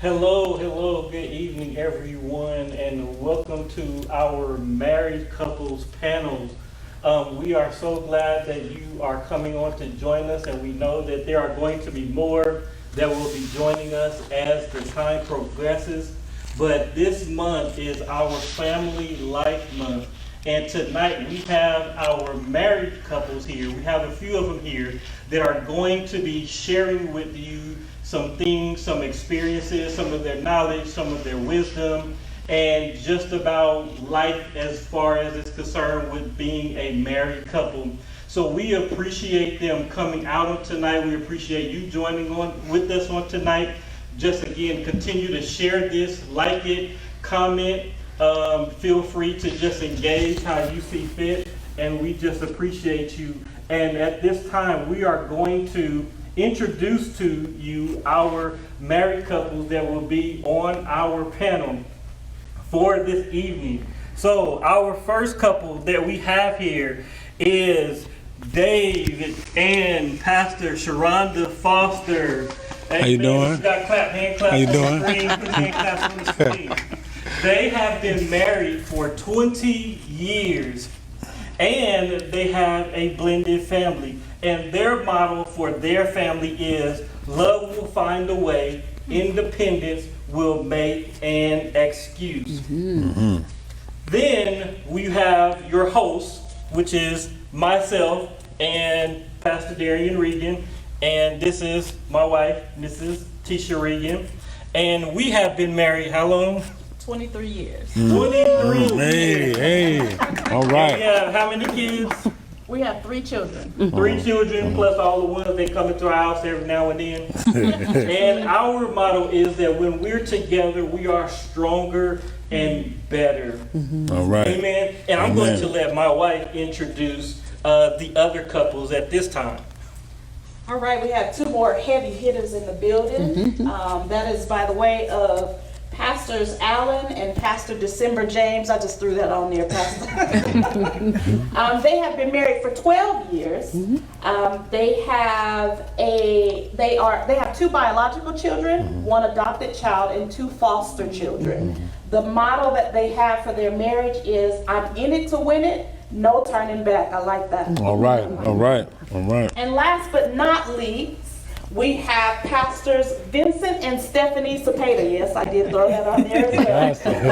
Hello, good evening everyone, and welcome to our married couples panels. We are so glad that you are coming on to join us, and we know that there are going to be more that will be joining us as the time progresses. But this month is our Family Life Month, and tonight we have our married couples here. We have a few of them here that are going to be sharing with you some things, some experiences, some of their knowledge, some of their wisdom, and just about life as far as it's concerned with being a married couple. So we appreciate them coming out on tonight. We appreciate you joining on with us on tonight. Just again, continue to share this, like it, comment. Feel free to just engage how you see fit, and we just appreciate you. And at this time, we are going to introduce to you our married couples that will be on our panel for this evening. So our first couple that we have here is Dave and Pastor Sharonda Foster. How you doing? Got clap, hand clap. How you doing? Hand clap on the screen. They have been married for 20 years, and they have a blended family. And their motto for their family is, love will find a way, independence will make an excuse. Mm-hmm. Then we have your host, which is myself and Pastor Darian Regan, and this is my wife, Mrs. Teisha Regan. And we have been married how long? 23 years. 23 years. Hey, all right. We have how many kids? We have 3 children. 3 children, plus all the ones that come into our house every now and then. And our motto is that when we're together, we are stronger and better. All right. Amen. And I'm going to let my wife introduce the other couples at this time. All right, we have 2 more heavy hitters in the building. That is by the way of Pastors Allen and Pastor December James. I just threw that on there, Pastor. They have been married for 12 years. They have 2 biological children, 1 adopted child, and 2 foster children. The motto that they have for their marriage is, I'm in it to win it, no turning back. I like that. All right. And last but not least, we have Pastors Vincent and Stephanie Cepeda. Yes, I did throw that on there as well.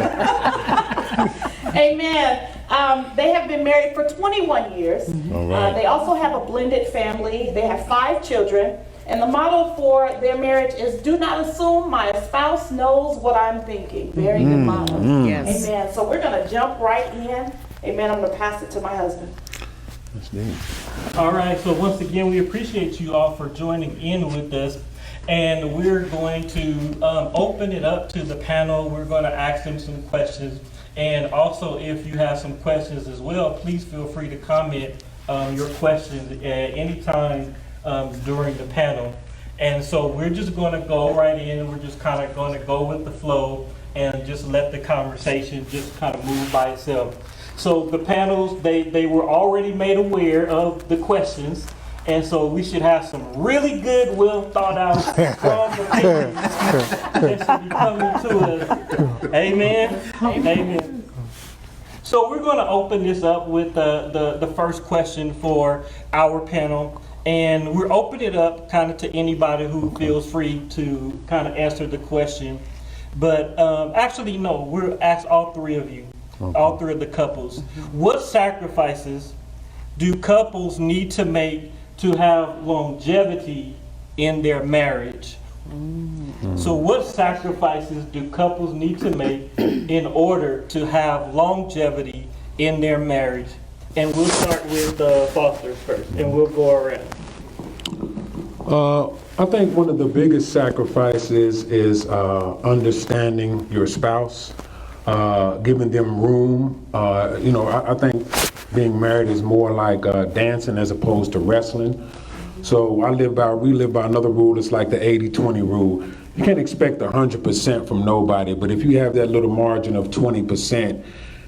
Amen. They have been married for 21 years. Right. They also have a blended family. They have 5 children. And the motto for their marriage is, do not assume my spouse knows what I'm thinking. Very good motto. Yes. Amen. So we're going to jump right in. Amen. I'm going to pass it to my husband. That's neat. All right, so once again, we appreciate you all for joining in with us. And we're going to open it up to the panel. We're going to ask them some questions. And also, if you have some questions as well, please feel free to comment your questions at any time during the panel. And so we're just going to go right in. We're just kind of going to go with the flow and just let the conversation just kind of move by itself. So the panels, they were already made aware of the questions, and so we should have some really good, well thought out conversations that should be coming to us. Amen? Amen. So we're going to open this up with the first question for our panel, and we're opening it up kind of to anybody who feels free to kind of answer the question. But actually, no, we'll ask all 3 of you. All 3 of the couples. What sacrifices do couples need to make to have longevity in their marriage? So what sacrifices do couples need to make in order to have longevity in their marriage? And we'll start with Foster first, and we'll go around. I think one of the biggest sacrifices is understanding your spouse. Giving them room. I think being married is more like dancing as opposed to wrestling. So we live by another rule. It's like the 80-20 rule. You can't expect 100% from nobody, but if you have that little margin of 20%,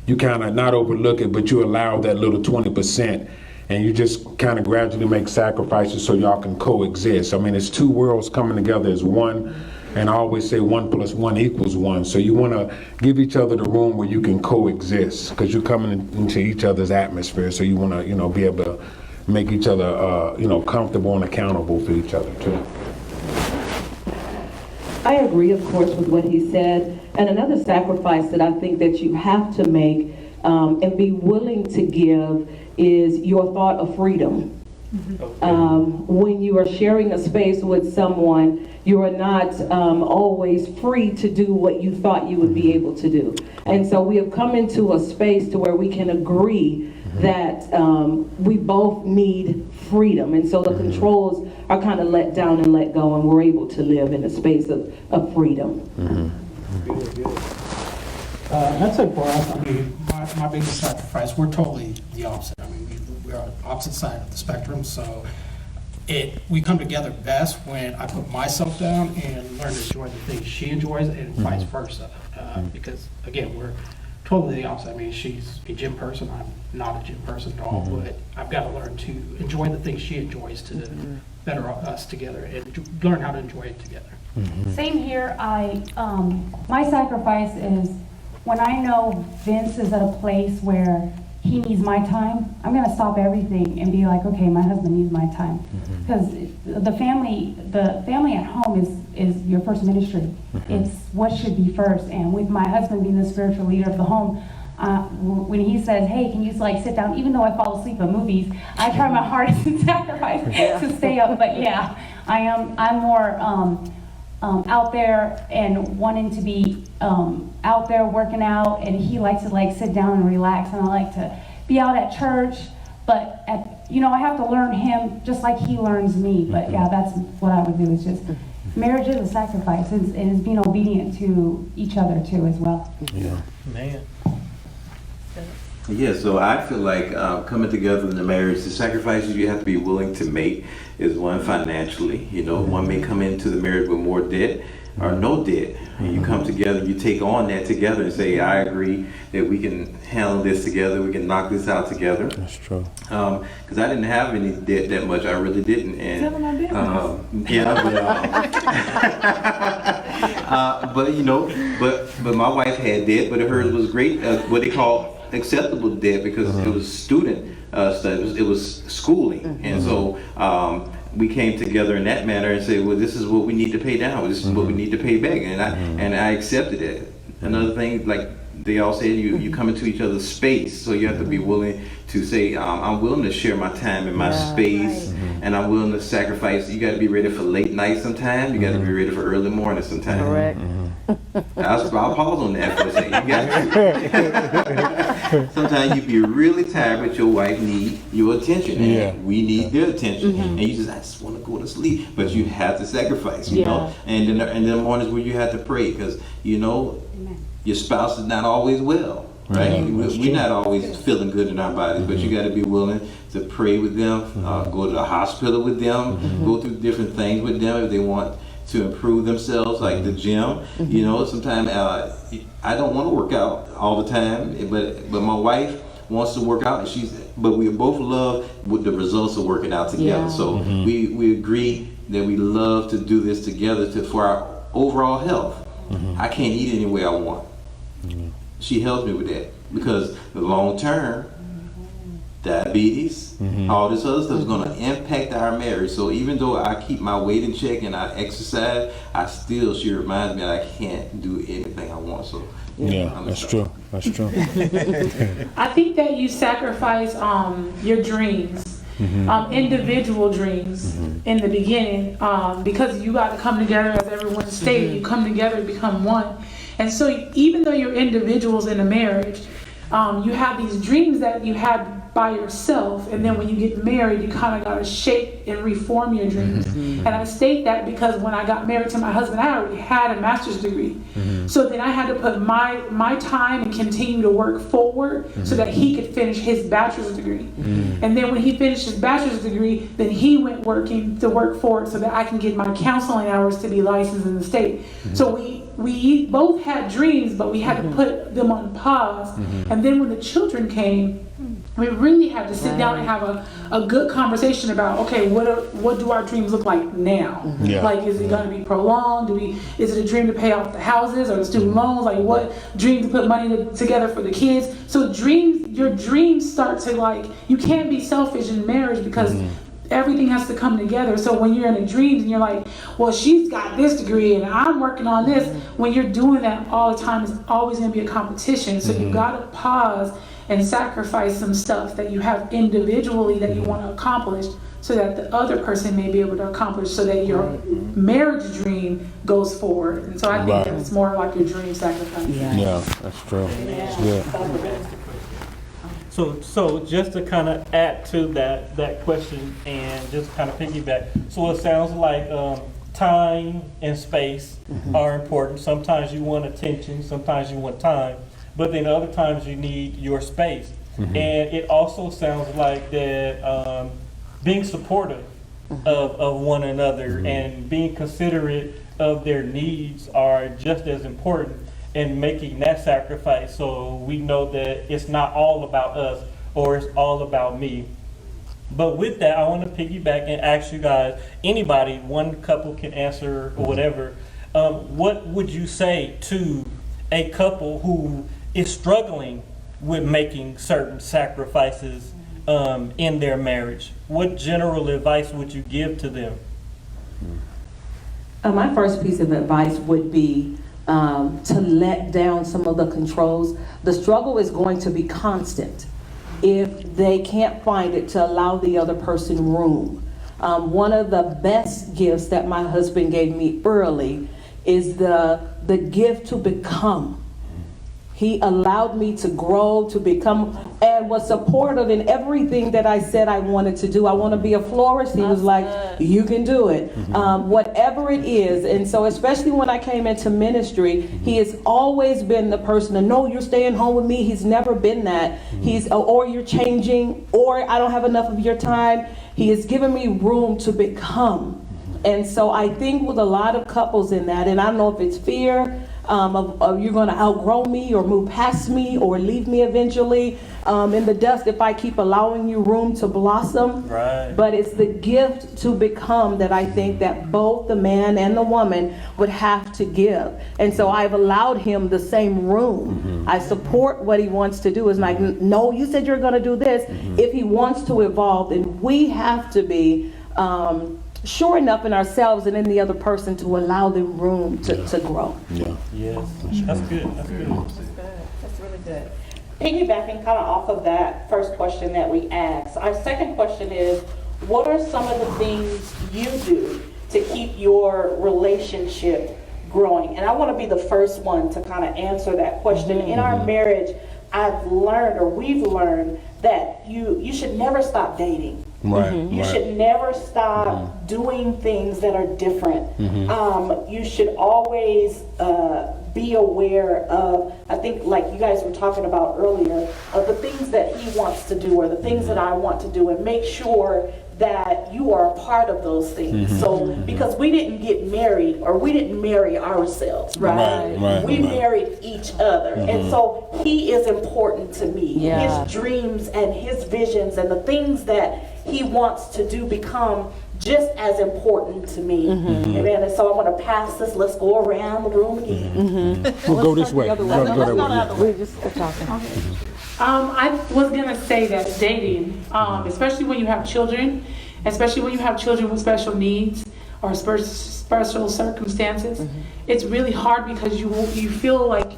you kind of not overlook it, but you allow that little 20%, and you just kind of gradually make sacrifices so y'all can coexist. I mean, it's 2 worlds coming together as one. And I always say 1 + 1 = 1. So you want to give each other the room where you can coexist, because you're coming into each other's atmosphere. So you want to, be able to make each other, comfortable and accountable for each other too. I agree, of course, with what he said. And another sacrifice that I think that you have to make and be willing to give is your thought of freedom. When you are sharing a space with someone, you are not always free to do what you thought you would be able to do. And so we have come into a space to where we can agree that we both need freedom. And so the controls are kind of let down and let go, and we're able to live in a space of freedom. I'd say for us, my biggest sacrifice, we're totally the opposite. We're on the opposite side of the spectrum, so we come together best when I put myself down and learn to enjoy the things she enjoys, and vice versa. Because again, we're totally the opposite. She's a gym person, I'm not a gym person at all, but I've got to learn to enjoy the things she enjoys to better us together and learn how to enjoy it together. Same here. My sacrifice is when I know Vince is at a place where he needs my time, I'm going to stop everything and be like, okay, my husband needs my time. Because the family at home is your first ministry. It's what should be first. And with my husband being the spiritual leader of the home, when he says, hey, can you sit down, even though I fall asleep at movies, I try my hardest and sacrifice to stay up. But yeah, I'm more out there and wanting to be out there working out, and he likes to sit down and relax, and I like to be out at church, but I have to learn him just like he learns me. But yeah, that's what I would do. Is just marriage is a sacrifice, and is being obedient to each other too as well. Yeah. Man. Yeah, so I feel like coming together in the marriage, the sacrifices you have to be willing to make is one, financially. One may come into the marriage with more debt or no debt. And you come together, you take on that together and say, I agree that we can handle this together, we can knock this out together. That's true. Because I didn't have any debt that much, I really didn't. And but my wife had debt, but hers was great, what they call acceptable debt, because it was student stuff, it was schooling. And so we came together in that manner and said, well, this is what we need to pay down, this is what we need to pay back, and I accepted it. Another thing, like they all said, you come into each other's space, so you have to be willing to say, I'm willing to share my time and my space, and I'm willing to sacrifice. You got to be ready for late night sometimes, you got to be ready for early morning sometimes. Correct. I'll pause on that for a second. Sometimes you be really tired, but your wife need your attention, and we need their attention, and you I just want to go to sleep, but you have to sacrifice, you know. And then the mornings where you have to pray, because your spouse is not always well, right? We're not always feeling good in our bodies, but you got to be willing to pray with them, go to the hospital with them, go through different things with them if they want to improve themselves, like the gym. Sometimes I don't want to work out all the time, but my wife wants to work out, but we both love with the results of working out together. So we agree that we love to do this together for our overall health. I can't eat any way I want. She helps me with that, because the long term, diabetes, all this other stuff is going to impact our marriage. So even though I keep my weight in check and I exercise, she reminds me that I can't do anything I want. So that's true. That's true. I think that you sacrifice your dreams, individual dreams in the beginning, because you got to come together, as everyone stated, you come together to become one. And so even though you're individuals in a marriage, you have these dreams that you had by yourself, and then when you get married, you kind of got to shape and reform your dreams. And I state that because when I got married to my husband, I already had a master's degree. So then I had to put my time and continue to work forward so that he could finish his bachelor's degree. And then when he finished his bachelor's degree, then he went working to work forward so that I can get my counseling hours to be licensed in the state. So we both had dreams, but we had to put them on pause. And then when the children came, We really have to sit down and have a good conversation about, okay, what do our dreams look like now? Yeah. Like, is it going to be prolonged? Is it a dream to pay off the houses or the student loans? Like, what dream to put money together for the kids? So your dreams start to, like, you can't be selfish in marriage because everything has to come together. So when you're in a dream and you're like, well, she's got this degree and I'm working on this, when you're doing that all the time, it's always going to be a competition. So you got to pause and sacrifice some stuff that you have individually that you want to accomplish so that the other person may be able to accomplish so that your marriage dream goes forward. And so I think that it's more like your dream sacrifice. Yeah, that's true. That's good. So just to kind of add to that question and just kind of piggyback. So it sounds like time and space are important. Sometimes you want attention, sometimes you want time, but then other times you need your space. And it also sounds like that being supportive of one another and being considerate of their needs are just as important in making that sacrifice, so we know that it's not all about us or it's all about me. But with that, I want to piggyback and ask you guys, anybody, one couple can answer or whatever, what would you say to a couple who is struggling with making certain sacrifices in their marriage? What general advice would you give to them? My first piece of advice would be to let down some of the controls. The struggle is going to be constant if they can't find it to allow the other person room. One of the best gifts that my husband gave me early is the gift to become. He allowed me to grow, to become, and was supportive in everything that I said I wanted to do. I want to be a florist. He was like, you can do it. Whatever it is. And so especially when I came into ministry, he has always been the person to, no, you're staying home with me. He's never been that. Or you're changing, or I don't have enough of your time. He has given me room to become. And so I think with a lot of couples in that, and I don't know if it's fear, of you're going to outgrow me or move past me or leave me eventually in the dust if I keep allowing you room to blossom. Right. But it's the gift to become that I think that both the man and the woman would have to give. And so I've allowed him the same room. I support what he wants to do. It's like, no, you said you're going to do this. If he wants to evolve, then we have to be sure enough in ourselves and in the other person to allow them room to grow. Yes, that's good. That's good. That's really good. Piggybacking kind of off of that first question that we asked, our second question is, what are some of the things you do to keep your relationship growing? And I want to be the first one to kind of answer that question. In our marriage, we've learned that you should never stop dating. You should never stop doing things that are different. You should always be aware of, I think like you guys were talking about earlier, of the things that he wants to do or the things that I want to do, and make sure that you are a part of those things. So, because we didn't get married, or we didn't marry ourselves, right? We married each other. And so he is important to me. His dreams and his visions and the things that he wants to do become just as important to me. Amen. And so I want to pass this. Let's go around the room again. We'll go this way. Go that way. We just talking. I was gonna say that dating, especially when you have children, especially when you have children with special needs or special circumstances, it's really hard because you feel like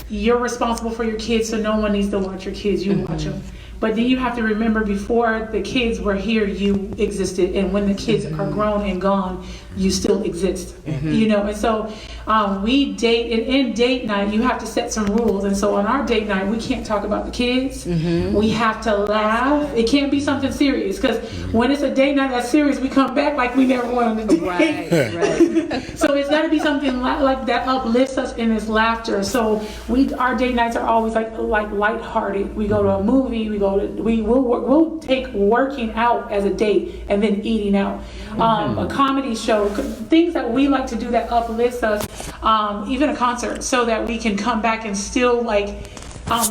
you're responsible for your kids, so no one needs to watch your kids. You watch them. But then you have to remember, before the kids were here, you existed, and when the kids are grown and gone, you still exist. You know, and so we date, and in date night, you have to set some rules. And so on our date night, we can't talk about the kids. We have to laugh. It can't be something serious, because when it's a date night that's serious, we come back like we never wanted to date. So it's got to be something like that uplifts us in this laughter. So our date nights are always like lighthearted. We go to a movie. We'll take working out as a date and then eating out. A comedy show, things that we like to do that uplifts us, even a concert, so that we can come back and still like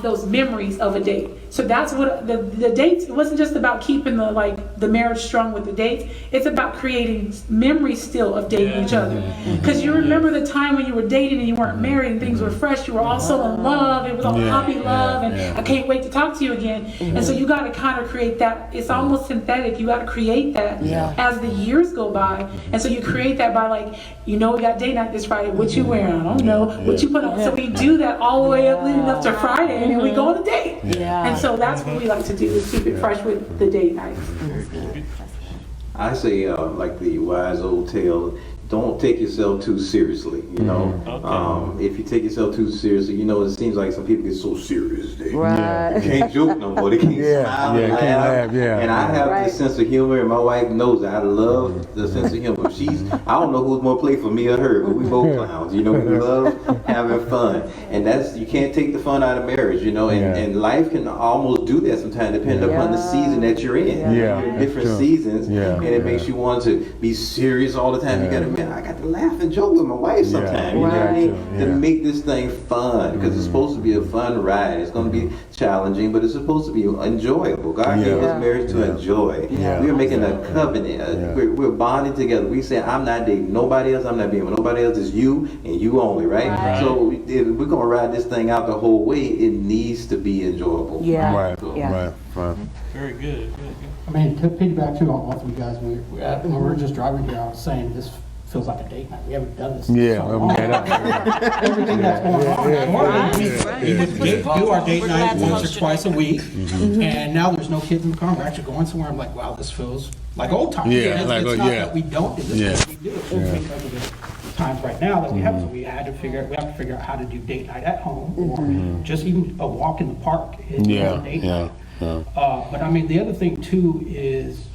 those memories of a date. So that's what the dates, it wasn't just about keeping the marriage strong with the dates. It's about creating memories still of dating each other. Because you remember the time when you were dating and you weren't married and things were fresh, you were all so in love, it was all puppy love, and I can't wait to talk to you again. And so you got to kind of create that. It's almost synthetic. You got to create that as the years go by. And so you create that by we got date night this Friday. What you wearing? I don't know. What you put on? So we do that all the way up leading up to Friday, and then we go on a date. And so that's what we like to do, is keep it fresh with the date nights. I say, like the wise old tale, don't take yourself too seriously, you know. If you take yourself too seriously, it seems like some people get so serious. They can't joke no more. They can't smile and laugh. And I have this sense of humor, and my wife knows that I love the sense of humor. I don't know who's more playful, me or her, but we both clowns. We love having fun. And you can't take the fun out of marriage, and life can almost do that sometimes, depending upon the season that you're in. You're in different seasons, and it makes you want to be serious all the time. You got to I got to laugh and joke with my wife sometimes, you know what I mean? To make this thing fun, because it's supposed to be a fun ride. It's going to be challenging, but it's supposed to be enjoyable. God gave us marriage to enjoy. We're making a covenant. We're bonding together. We say, I'm not dating nobody else. I'm not being with nobody else. It's you and you only, right? So if we're going to ride this thing out the whole way, it needs to be enjoyable. Right. Very good. I mean, to piggyback too on both of you guys, when we were just driving here, I was saying this feels like a date night. We haven't done this. Everything that's going on. We would do our date night once or twice a week, and now there's no kids in the car. We're actually going somewhere. I'm like, wow, this feels like old times. It's not that we don't do this. We do it because of the times right now that we have. So we have to figure out how to do date night at home, or just even a walk in the park is a date night. But I mean, the other thing too is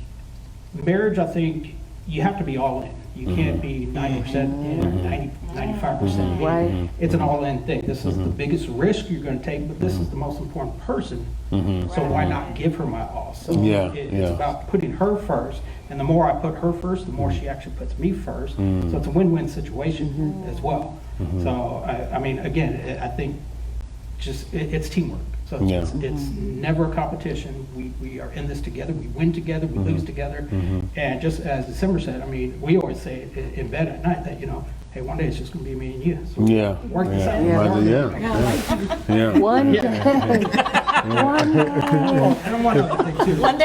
marriage. I think you have to be all in. You can't be 90% in, 95% in. Right. It's an all-in thing. This is the biggest risk you're going to take, but this is the most important person. So why not give her my all? So it's about putting her first. And the more I put her first, the more she actually puts me first. So it's a win-win situation as well. So, I mean, again, I think just it's teamwork. So it's never a competition. We are in this together. We win together. We lose together. And just as December said, I mean, we always say in bed at night that, hey, one day it's just going to be me and you. So work this out. One day. And one other thing too. One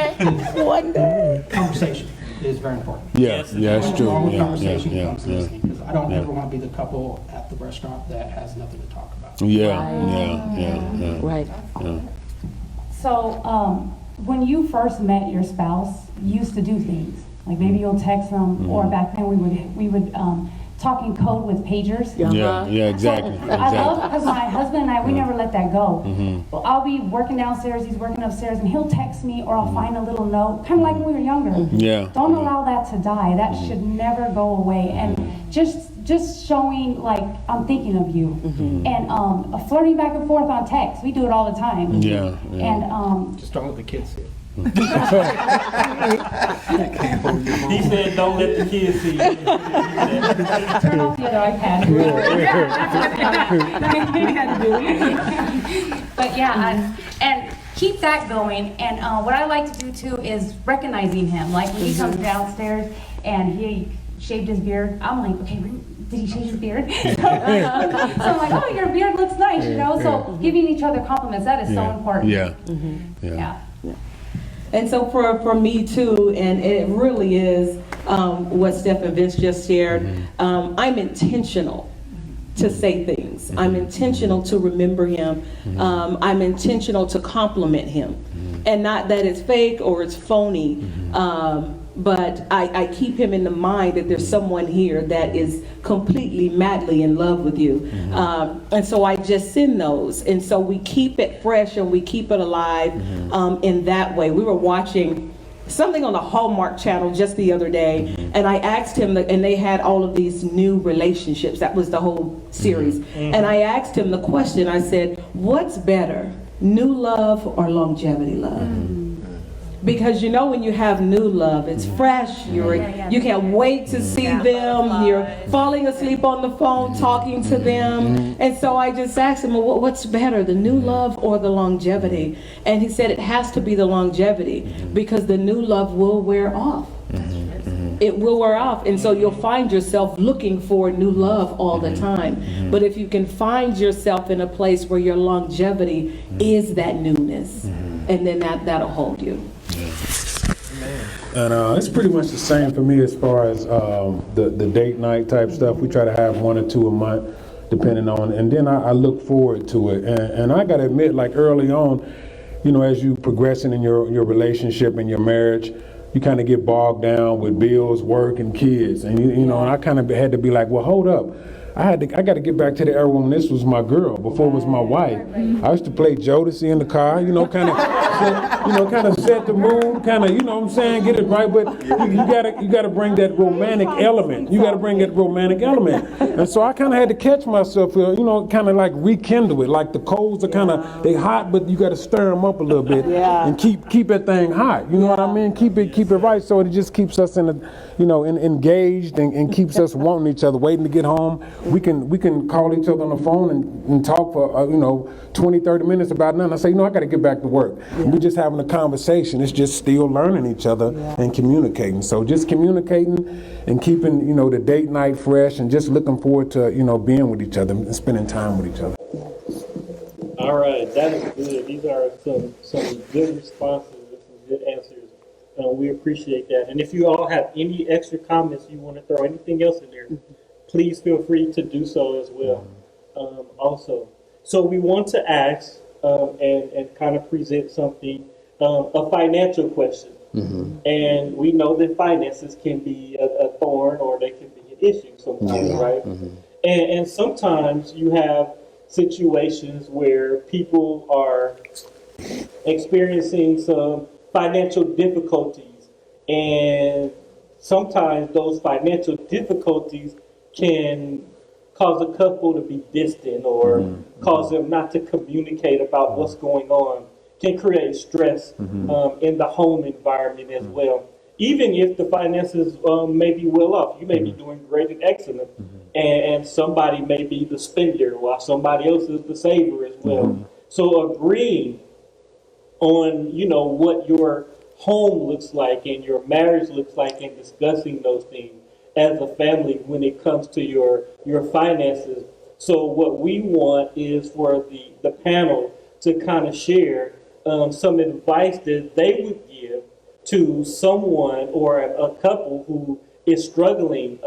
day. Conversation is very important. It's true. Conversation comes listening, because I don't ever want to be the couple at the restaurant that has nothing to talk about. Right. So, when you first met your spouse, you used to do things. Like maybe you'll text them, or back then we would talk in code with pagers. Exactly. So I love, because my husband and I, we never let that go. Well, I'll be working downstairs, he's working upstairs, and he'll text me, or I'll find a little note, kind of like when we were younger. Don't allow that to die. That should never go away. And just showing, like, I'm thinking of you. And flirting back and forth on text. We do it all the time. And just don't let the kids see it. He said, don't let the kids see you. turn off the other iPad. But and keep that going. And what I like to do too is recognizing him. Like when he comes downstairs and he shaved his beard, I'm like, okay, did he shave his beard? So I'm like, oh, your beard looks nice, So giving each other compliments, that is so important. And so for me too, and it really is what Steph and Vince just shared, I'm intentional to say things. I'm intentional to remember him. I'm intentional to compliment him. And not that it's fake or it's phony, but I keep him in the mind that there's someone here that is completely, madly in love with you. And so I just send those. And so we keep it fresh and we keep it alive in that way. We were watching something on the Hallmark channel just the other day, and I asked him, and they had all of these new relationships. That was the whole series. And I asked him the question, I said, what's better, new love or longevity love? Because you know when you have new love, it's fresh. You can't wait to see them. You're falling asleep on the phone talking to them. And so I just asked him, well, what's better, the new love or the longevity? And he said it has to be the longevity because the new love will wear off. It will wear off, and so you'll find yourself looking for new love all the time. But if you can find yourself in a place where your longevity is that newness, and then that'll hold you. And it's pretty much the same for me as far as the date night type stuff. We try to have 1 or 2 a month, depending on, and then I look forward to it. And I gotta admit, like early on, you know, as you progressing in your relationship and your marriage, you kind of get bogged down with bills, work, and kids. And you know, and I kind of had to be like, well, hold up. I got to get back to the era when this was my girl, before it was my wife. I used to play Jodeci in the car, you know, kind of set the mood, kind of, you know what I'm saying, get it right. But you gotta bring that romantic element. You gotta bring that romantic element. And so I kind of had to catch myself, you know, kind of like rekindle it. Like the coals are they hot, but you got to stir them up a little bit and keep that thing hot. You know what I mean? Keep it right, so it just keeps us engaged and keeps us wanting each other, waiting to get home. We can call each other on the phone and talk for 20, 30 minutes about nothing. I say, I got to get back to work. We're just having a conversation. It's just still learning each other and communicating. So just communicating and keeping the date night fresh and just looking forward to being with each other and spending time with each other. All right, that is good. These are some good responses and some good answers. We appreciate that. And if you all have any extra comments you want to throw anything else in there, please feel free to do so as well. Also, so we want to ask and kind of present something, a financial question. And we know that finances can be a thorn or they can be an issue sometimes, right? And sometimes you have situations where people are experiencing some financial difficulties, and sometimes those financial difficulties can cause a couple to be distant or cause them not to communicate about what's going on, can create stress in the home environment as well. Even if the finances may be well off, you may be doing great and excellent, and somebody may be the spender while somebody else is the saver as well. So agreeing on what your home looks like and your marriage looks like, and discussing those things as a family when it comes to your finances. So what we want is for the panel to kind of share some advice that they would give to someone or a couple who is struggling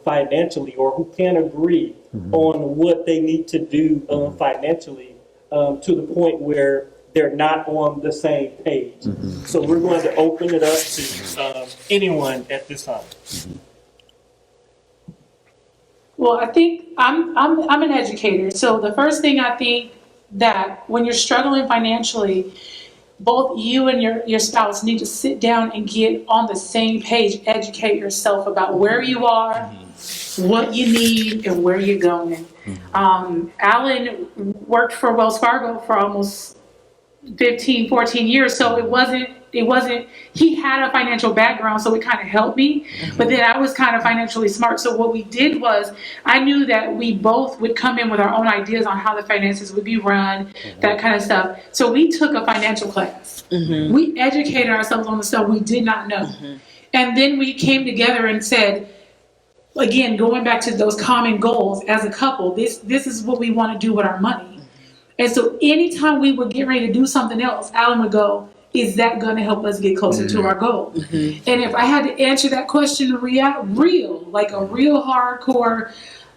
financially, or who can't agree on what they need to do financially to the point where they're not on the same page. So we're going to open it up to anyone at this time. Well, I think I'm an educator. So the first thing I think that when you're struggling financially, both you and your spouse need to sit down and get on the same page, educate yourself about where you are, what you need, and where you're going. Alan worked for Wells Fargo for almost 15, 14 years, so it wasn't, he had a financial background, so it kind of helped me, but then I was kind of financially smart. So what we did was, I knew that we both would come in with our own ideas on how the finances would be run, that kind of stuff. So we took a financial class. We educated ourselves on the stuff we did not know. And then we came together and said, again, going back to those common goals as a couple, this is what we want to do with our money. And so anytime we would get ready to do something else, Alan would go, is that going to help us get closer to our goal? And if I had to answer that question real, like a real hardcore,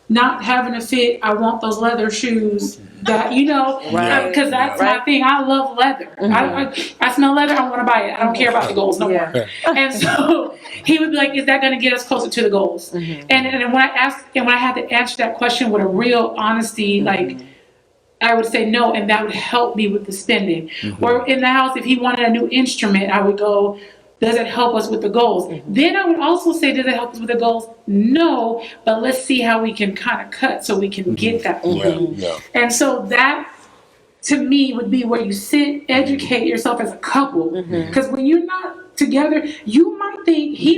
not having a fit, I want those leather shoes that, because that's my thing. I love leather. I smell leather, I want to buy it. I don't care about the goals no more. And so he would be like, is that going to get us closer to the goals? And when I had to answer that question with a real honesty, like, I would say no, and that would help me with the spending. Or in the house, if he wanted a new instrument, I would go, does it help us with the goals? Then I would also say, does it help us with the goals? No, but let's see how we can kind of cut so we can get that. And so that to me would be where you sit, educate yourself as a couple. Because when you're not together, he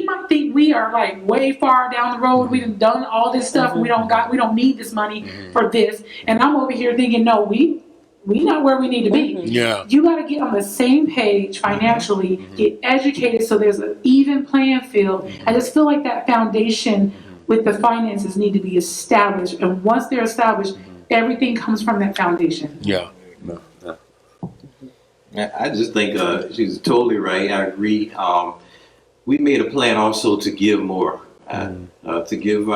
might think we are like way far down the road. We've done all this stuff. And we don't need this money for this. And I'm over here thinking, no, we not where we need to be. Yeah. You got to get on the same page financially, get educated so there's an even playing field. I just feel like that foundation with the finances need to be established. And once they're established, everything comes from that foundation. Yeah. I just think she's totally right. I agree. We made a plan also to give more, to give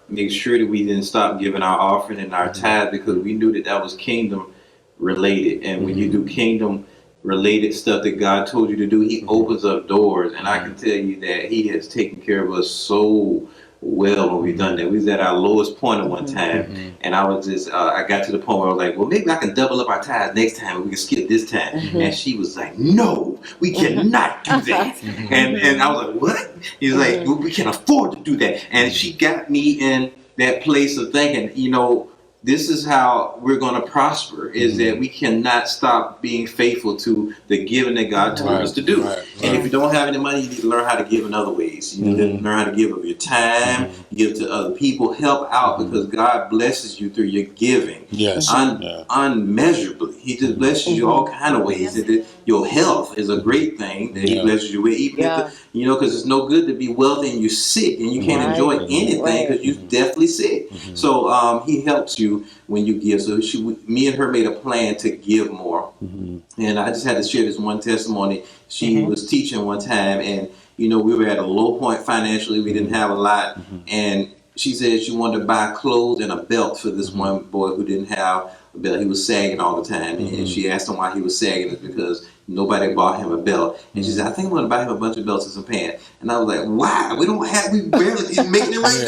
make sure that we didn't stop giving our offering and our tithe, because we knew that was kingdom related. And when you do kingdom related stuff that God told you to do, he opens up doors. And I can tell you that he has taken care of us so well when we've done that. We was at our lowest point at one time, and I was just I got to the point where I was like, well, maybe I can double up our tithes next time, and we can skip this time. And she was like, no, we cannot do that. And I was like, what? He's like, well, we can afford to do that. And she got me in that place of thinking, this is how we're going to prosper, is that we cannot stop being faithful to the giving that God told us to do. And if you don't have any money, you need to learn how to give in other ways. You need to learn how to give of your time, give to other people, help out, because God blesses you through your giving. Yes. Unmeasurably. He just blesses you all kind of ways. Your health is a great thing that he blesses you with. Even because it's no good to be wealthy and you're sick and you can't enjoy anything because you're definitely sick. So he helps you when you give. So me and her made a plan to give more. And I just had to share this one testimony. She was teaching one time, and we were at a low point financially. We didn't have a lot, and she said she wanted to buy clothes and a belt for this one boy who didn't have a belt. He was sagging all the time, and she asked him why he was sagging. It's because nobody bought him a belt. And she said, I think I'm going to buy him a bunch of belts and some pants. And I was like, why? We barely making it right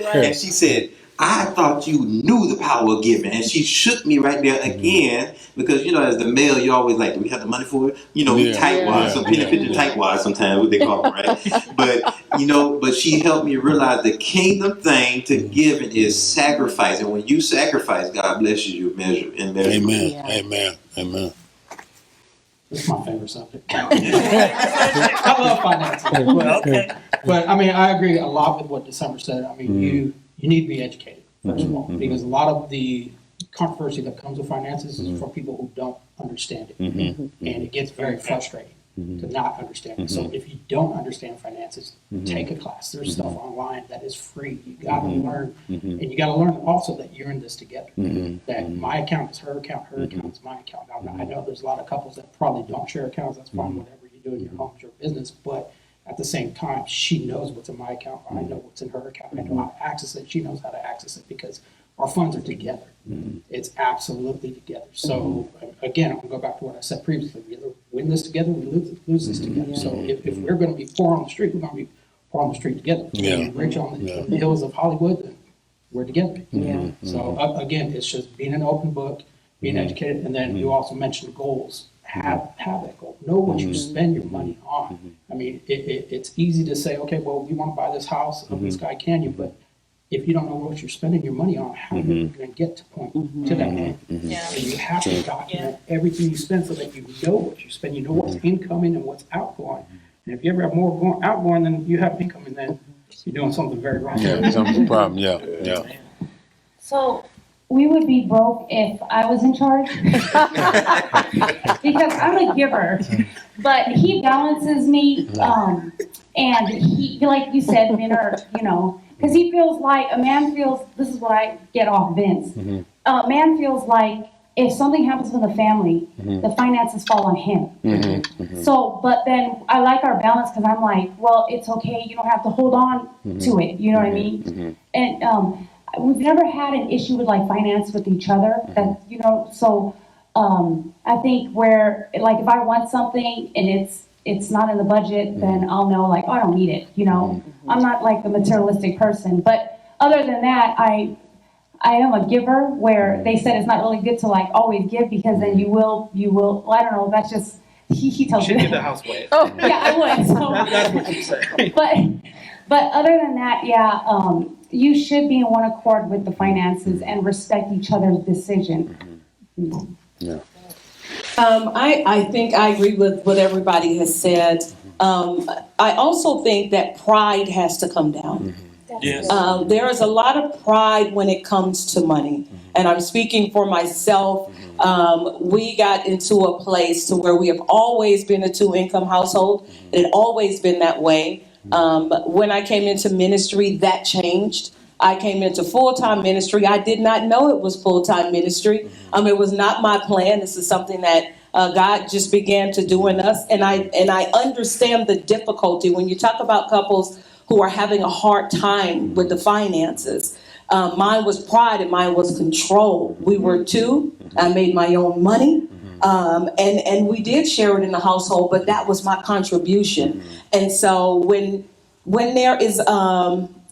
now. And she said, I thought you knew the power of giving. And she shook me right there again, because, as the male, you always like, do we have the money for it? We tightwad, some penny pinching tightwad sometimes, what they call them, right? But she helped me realize the kingdom thing to giving is sacrifice. And when you sacrifice, God blesses you immeasurably. Amen. This is my favorite subject. I love finances. But I agree a lot with what December said. You need to be educated, first of all, because a lot of the controversy that comes with finances is for people who don't understand it. And it gets very frustrating to not understand it. So if you don't understand finances, take a class. There's stuff online that is free. You got to learn. And you got to learn also that you're in this together. That my account is her account is my account. Now, I know there's a lot of couples that probably don't share accounts. That's fine. Whatever you do in your home is your business. But at the same time, she knows what's in my account. I know what's in her account. I know how to access it. She knows how to access it, because our funds are together. It's absolutely together. So again, I'm going to go back to what I said previously. We either win this together, we lose this together. So if we're going to be poor on the street, we're going to be poor on the street together. If we're rich on the hills of Hollywood, then we're together. So again, it's just being an open book, being educated, and then you also mentioned goals. Have that goal. Know what you spend your money on. It's easy to say, okay, well, we want to buy this house up in Sky Canyon, but if you don't know what you're spending your money on, how are you going to get to point to that point? So you have to document everything you spend so that you know what you spend, you know what's incoming and what's outgoing. And if you ever have more outgoing than you have incoming, then you're doing something very wrong. Something's a problem. So we would be broke if I was in charge. Because I'm a giver, but he balances me, and he, like you said, men are, because he feels like a man feels, this is what I get off Vince. A man feels like if something happens in the family, the finances fall on him. So, but then I like our balance, because I'm like, well, it's okay. You don't have to hold on to it. You know what I mean? And we've never had an issue with like finance with each other. That so I think where like if I want something and it's not in the budget, then I'll know like, oh, I don't need it. I'm not like the materialistic person. But other than that, I am a giver, where they said it's not really good to like always give, because then you will. Well, I don't know. That's just he tells me. You should give the house away. Oh yeah, I would. So that's what you say. But other than that, you should be in one accord with the finances and respect each other's decision. Yeah. I think I agree with what everybody has said. I also think that pride has to come down. Yes. There is a lot of pride when it comes to money. And I'm speaking for myself. We got into a place to where we have always been a two-income household. It had always been that way. When I came into ministry, that changed. I came into full-time ministry. I did not know it was full-time ministry. It was not my plan. This is something that God just began to do in us. And I understand the difficulty when you talk about couples who are having a hard time with the finances. Mine was pride and mine was control. We were two. I made my own money. And we did share it in the household, but that was my contribution. And so when there is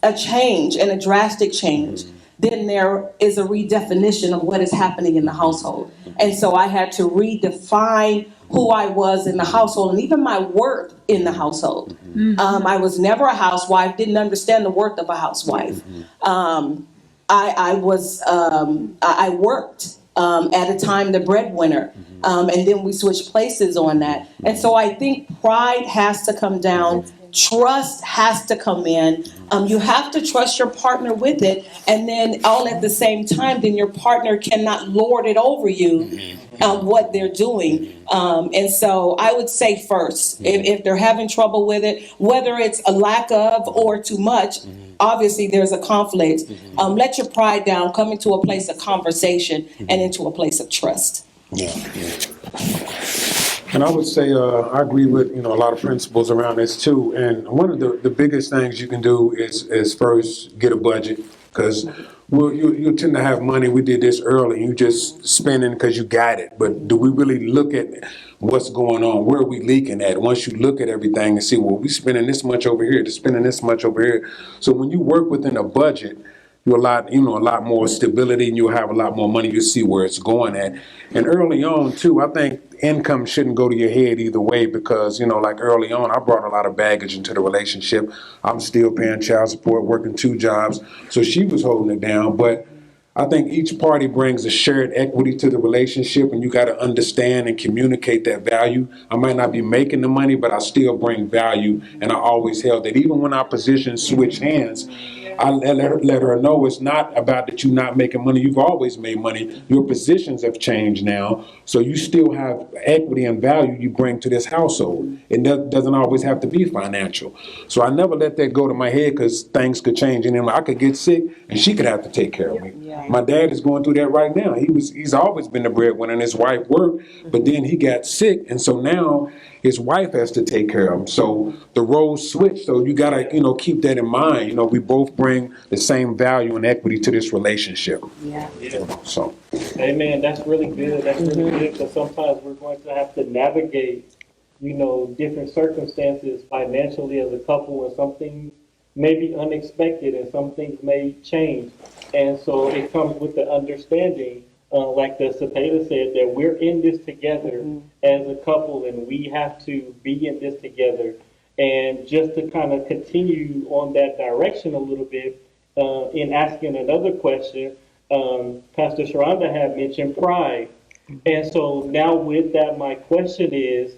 a change and a drastic change, then there is a redefinition of what is happening in the household. And so I had to redefine who I was in the household and even my worth in the household. I was never a housewife, didn't understand the worth of a housewife. I worked at a time the breadwinner, and then we switched places on that. And so I think pride has to come down. Trust has to come in. You have to trust your partner with it. And then all at the same time, then your partner cannot lord it over you, what they're doing. And so I would say first, if they're having trouble with it, whether it's a lack of or too much, obviously there's a conflict. Let your pride down, come into a place of conversation and into a place of trust. Yeah. And I would say I agree with a lot of principles around this too. And one of the biggest things you can do is first get a budget, because you tend to have money. We did this early. You just spending because you got it. But do we really look at what's going on? Where are we leaking at? Once you look at everything and see, well, we spending this much over here, to spending this much over here. So when you work within a budget, you're a lot more stability, and you'll have a lot more money. You see where it's going at. And early on too, I think income shouldn't go to your head either way, because like early on, I brought a lot of baggage into the relationship. I'm still paying child support, working 2 jobs, so she was holding it down. But I think each party brings a shared equity to the relationship, and you got to understand and communicate that value. I might not be making the money, but I still bring value, and I always held that. Even when our positions switch hands, I let her know it's not about that you're not making money. You've always made money. Your positions have changed now, so you still have equity and value you bring to this household. It doesn't always have to be financial. So I never let that go to my head, because things could change, and then I could get sick, and she could have to take care of me. Yeah. My dad is going through that right now. He's always been the breadwinner, and his wife worked, but then he got sick, and so now his wife has to take care of him. So the roles switch. So you gotta, keep that in mind. We both bring the same value and equity to this relationship. Yeah. So. Amen. That's really good. That's really good, because sometimes we're going to have to navigate, different circumstances financially as a couple, and some things may be unexpected and some things may change. And so it comes with the understanding, like the Cepeda said, that we're in this together as a couple, and we have to be in this together. And just to kind of continue on that direction a little bit, in asking another question, Pastor Sharonda had mentioned pride. And so now with that, my question is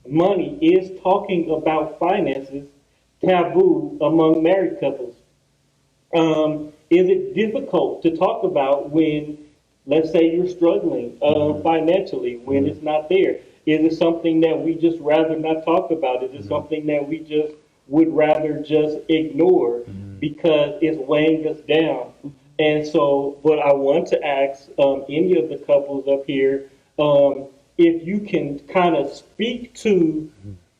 money, is talking about finances taboo among married couples? Is it difficult to talk about when, let's say, you're struggling financially, when it's not there? Is it something that we just rather not talk about? Is it something that we just would rather just ignore because it's weighing us down? And so what I want to ask any of the couples up here, if you can kind of speak to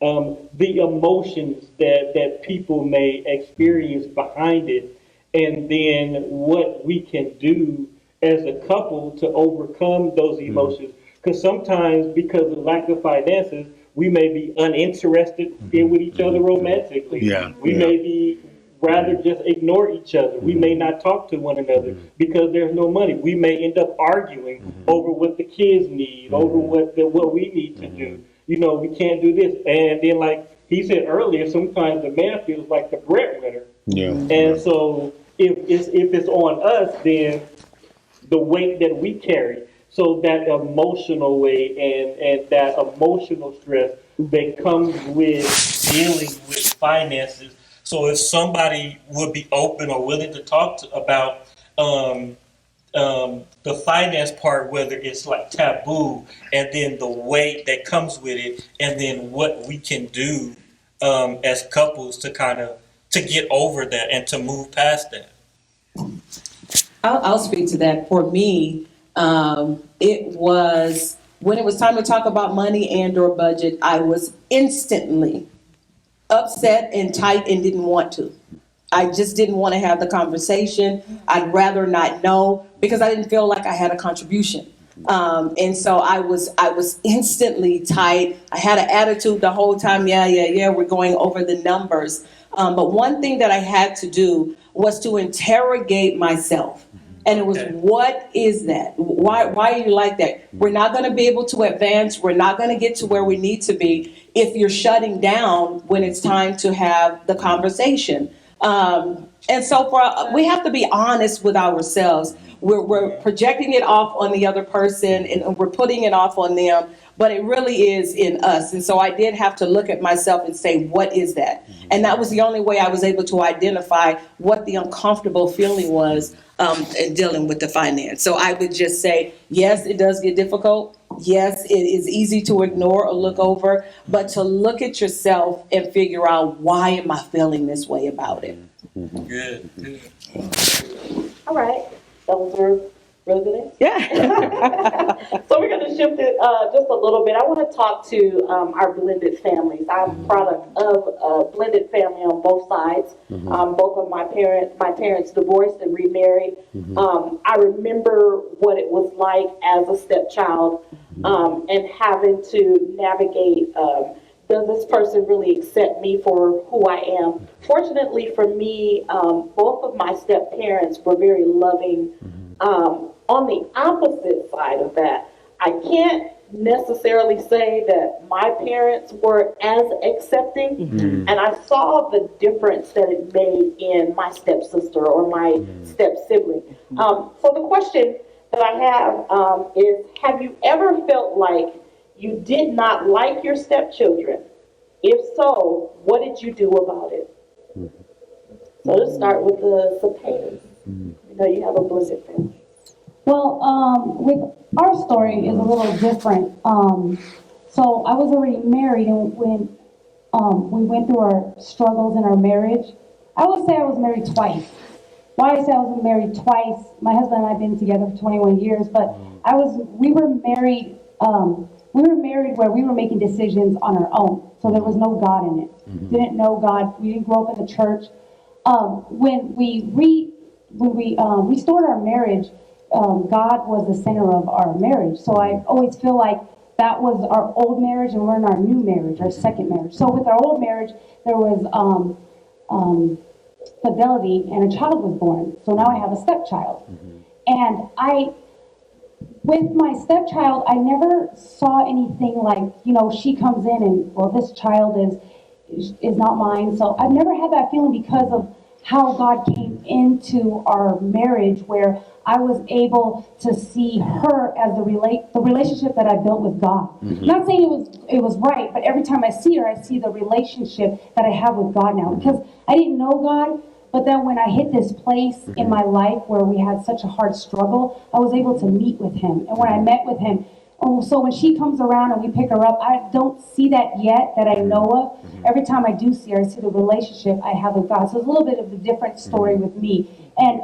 the emotions that people may experience behind it, and then what we can do as a couple to overcome those emotions. Because sometimes, because of lack of finances, we may be uninterested with each other romantically. We may be rather just ignore each other. We may not talk to one another because there's no money. We may end up arguing over what the kids need, over what we need to do. We can't do this. And then, like he said earlier, sometimes the man feels like the breadwinner. And so if it's on us, then the weight that we carry. So that emotional weight and that emotional stress that comes with dealing with finances. So if somebody would be open or willing to talk about the finance part, whether it's like taboo, and then the weight that comes with it, and then what we can do as couples to kind of to get over that and to move past that. I'll speak to that. For me, it was when it was time to talk about money and or budget, I was instantly upset and tight and didn't want to. I just didn't want to have the conversation. I'd rather not know because I didn't feel like I had a contribution. And so I was instantly tight. I had an attitude the whole time. Yeah, we're going over the numbers. But one thing that I had to do was to interrogate myself. And it was, what is that? Why are you like that? We're not going to be able to advance. We're not going to get to where we need to be if you're shutting down when it's time to have the conversation. And so we have to be honest with ourselves. We're projecting it off on the other person and we're putting it off on them, but it really is in us. And so I did have to look at myself and say, what is that? And that was the only way I was able to identify what the uncomfortable feeling was in dealing with the finance. So I would just say, yes, it does get difficult. Yes, it is easy to ignore or look over, but to look at yourself and figure out, why am I feeling this way about it? Good. All right. Those were residents. Yeah. So we're going to shift it just a little bit. I want to talk to our blended families. I'm a product of a blended family on both sides. Both of my parents divorced and remarried. I remember what it was like as a stepchild and having to navigate, does this person really accept me for who I am? Fortunately for me, both of my step-parents were very loving. On the opposite side of that, I can't necessarily say that my parents were as accepting, and I saw the difference that it made in my stepsister or my step-sibling. So the question that I have is, have you ever felt like you did not like your stepchildren? If so, what did you do about it? So let's start with the Cepedas. You know, you have a blended family. Well, with our story is a little different. So I was already married, and when we went through our struggles in our marriage, I would say I was married twice. Why I say I was married twice? My husband and I have been together for 21 years, but we were married. We were married where we were making decisions on our own, so there was no God in it. Didn't know God. We didn't grow up in the church. When we restored our marriage, God was the center of our marriage. So I always feel like that was our old marriage, and we're in our new marriage, our second marriage. So with our old marriage, there was fidelity, and a child was born. So now I have a stepchild, and with my stepchild, I never saw anything like, she comes in and, well, this child is not mine. So I've never had that feeling because of how God came into our marriage, where I was able to see her as the relationship that I built with God. Not saying it was right, but every time I see her, I see the relationship that I have with God now, because I didn't know God. But then when I hit this place in my life where we had such a hard struggle, I was able to meet with him. And when I met with him, so when she comes around and we pick her up, I don't see that yet that I know of. Every time I do see her, I see the relationship I have with God. So it's a little bit of a different story with me. And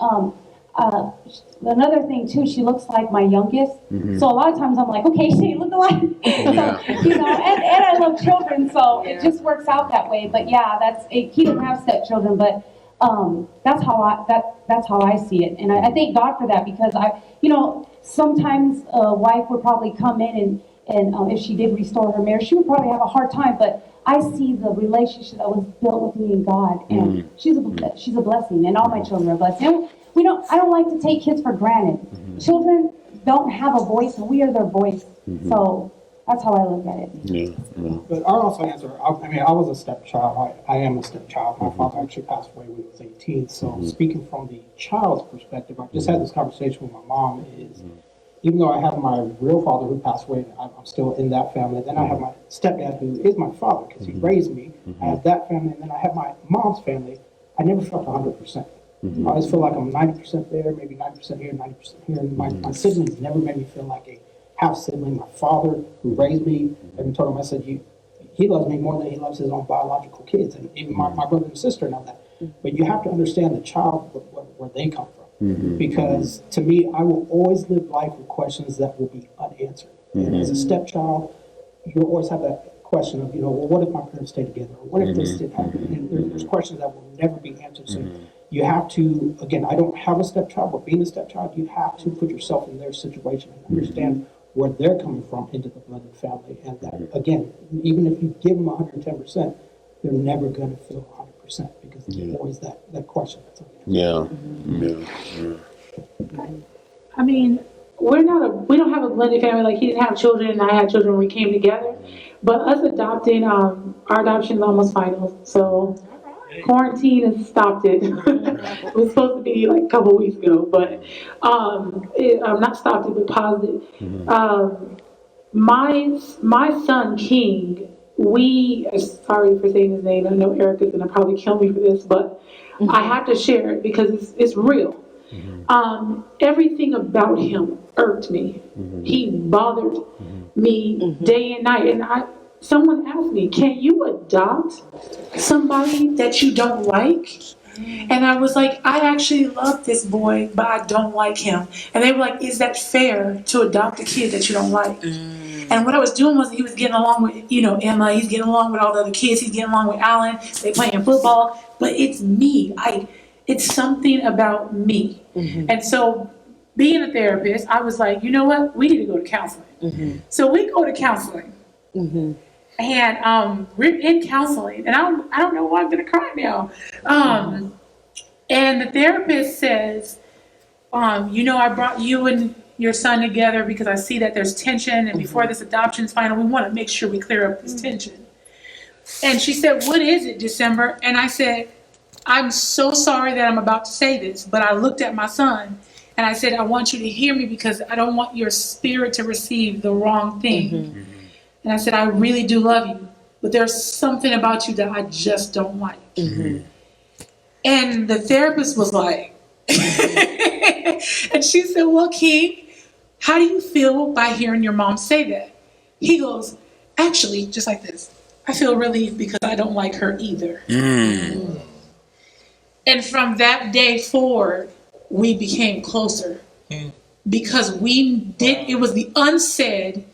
another thing too, she looks like my youngest. So a lot of times I'm like, okay, she look alike. So, and I love children, so it just works out that way. But yeah, he doesn't have stepchildren, but that's how I see it. And I thank God for that, because sometimes a wife would probably come in and if she did restore her marriage, she would probably have a hard time, but I see the relationship that was built with me and God, and she's a blessing, and all my children are blessed. And I don't like to take kids for granted. Children don't have a voice, and we are their voice. So That's how I look at it. Yeah. Yeah. But I'll also answer, I was a stepchild. I am a stepchild. My father actually passed away when he was 18. So speaking from the child's perspective, I just had this conversation with my mom is, even though I have my real father who passed away, I'm still in that family. Then I have my stepdad who is my father because he raised me. I have that family. And then I have my mom's family. I never felt 100%. I always feel like I'm 90% there, maybe 90% here, 90% here. And my siblings never made me feel like a half sibling. My father, who raised me, I even told him, I said, he loves me more than he loves his own biological kids, and even my brother and sister know that. But you have to understand the child, where they come from. Because to me, I will always live life with questions that will be unanswered. And as a stepchild, you'll always have that question of, well, what if my parents stay together? Or what if this did happen? And there's questions that will never be answered. So you have to, again, I don't have a stepchild, but being a stepchild, you have to put yourself in their situation and understand where they're coming from into the blended family. And that, again, even if you give them 110%, they're never going to feel 100% because there's always that question that's unanswered. I mean, we don't have a blended family. Like, he didn't have children and I had children when we came together. But us adopting, our adoption is almost final. So quarantine has stopped it. It was supposed to be like a couple weeks ago, but not stopped it, but paused it. My son King, sorry for saying his name. I know Erica's gonna probably kill me for this, but I have to share it because it's real. Everything about him irked me. He bothered me day and night. And someone asked me, can you adopt somebody that you don't like? And I was like, I actually love this boy, but I don't like him. And they were like, is that fair to adopt a kid that you don't like? And what I was doing was he was getting along with, Emma, he's getting along with all the other kids, he's getting along with Alan, they playing football, but it's me. It's something about me. And so being a therapist, I was like, you know what? We need to go to counseling. So we go to counseling. And we're in counseling, and I don't know why I'm gonna cry now. And the therapist says, I brought you and your son together because I see that there's tension, and before this adoption is final, we want to make sure we clear up this tension. And she said, what is it, December? And I said, I'm so sorry that I'm about to say this, but I looked at my son and I said, I want you to hear me because I don't want your spirit to receive the wrong thing. And I said, I really do love you, but there's something about you that I just don't like. And the therapist was like, and she said, well, King, how do you feel by hearing your mom say that? He goes, actually, just like this, I feel relieved because I don't like her either. And from that day forward, we became closer because it was the unsaid,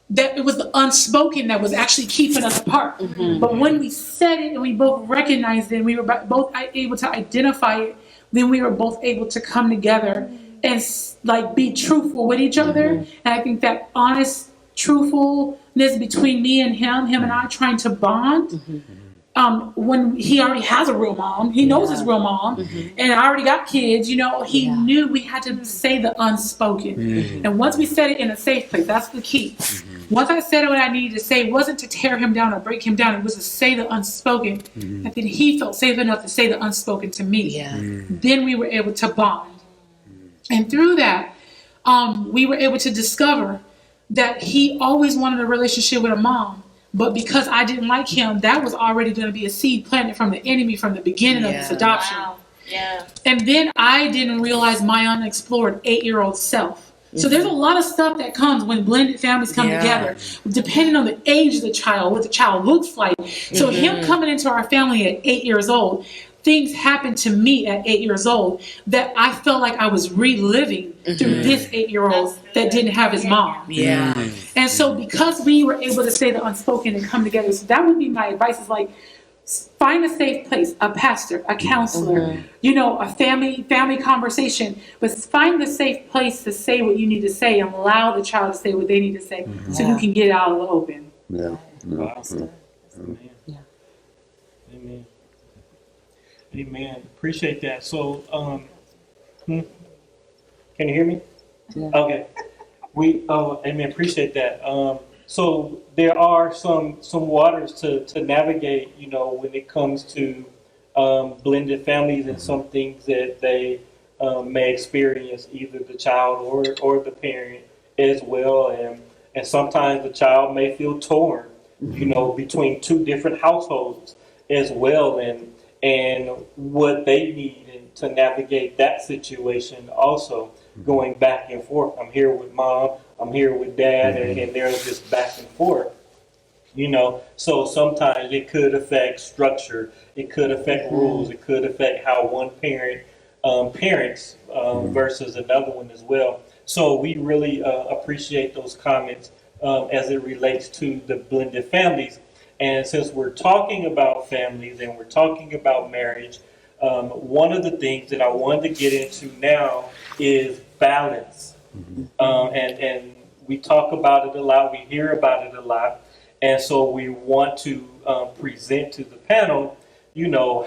that it was the unspoken that was actually keeping us apart. But when we said it and we both recognized it and we were both able to identify it, then we were both able to come together and be truthful with each other. And I think that honest truthfulness between me and him and I trying to bond, when he already has a real mom, he knows his real mom, and I already got kids, he knew we had to say the unspoken. And once we said it in a safe place, that's the key. Once I said what I needed to say, it wasn't to tear him down or break him down, it was to say the unspoken. And then he felt safe enough to say the unspoken to me. Then we were able to bond. And through that, we were able to discover that he always wanted a relationship with a mom. But because I didn't like him, that was already going to be a seed planted from the enemy from the beginning of this adoption. And then I didn't realize my unexplored 8-year-old self. So there's a lot of stuff that comes when blended families come together, depending on the age of the child, what the child looks like. So him coming into our family at 8 years old, things happened to me at 8 years old that I felt like I was reliving through this 8-year-old that didn't have his mom. And so because we were able to say the unspoken and come together, so that would be my advice, is like, find a safe place, a pastor, a counselor, a family conversation, but find the safe place to say what you need to say and allow the child to say what they need to say so you can get it out of the open. Awesome. Amen. Amen. Appreciate that. So, can you hear me? Okay. Amen. Appreciate that. So there are some waters to navigate, when it comes to blended families and some things that they may experience, either the child or the parent as well. And sometimes the child may feel torn, between two different households as well, and what they need to navigate that situation also, going back and forth. I'm here with mom, I'm here with dad, and there's this back and forth. So sometimes it could affect structure, it could affect rules, it could affect how one parent parents versus another one as well. So we really appreciate those comments as it relates to the blended families. And since we're talking about families and we're talking about marriage, one of the things that I wanted to get into now is balance. And we talk about it a lot, we hear about it a lot. And so we want to present to the panel,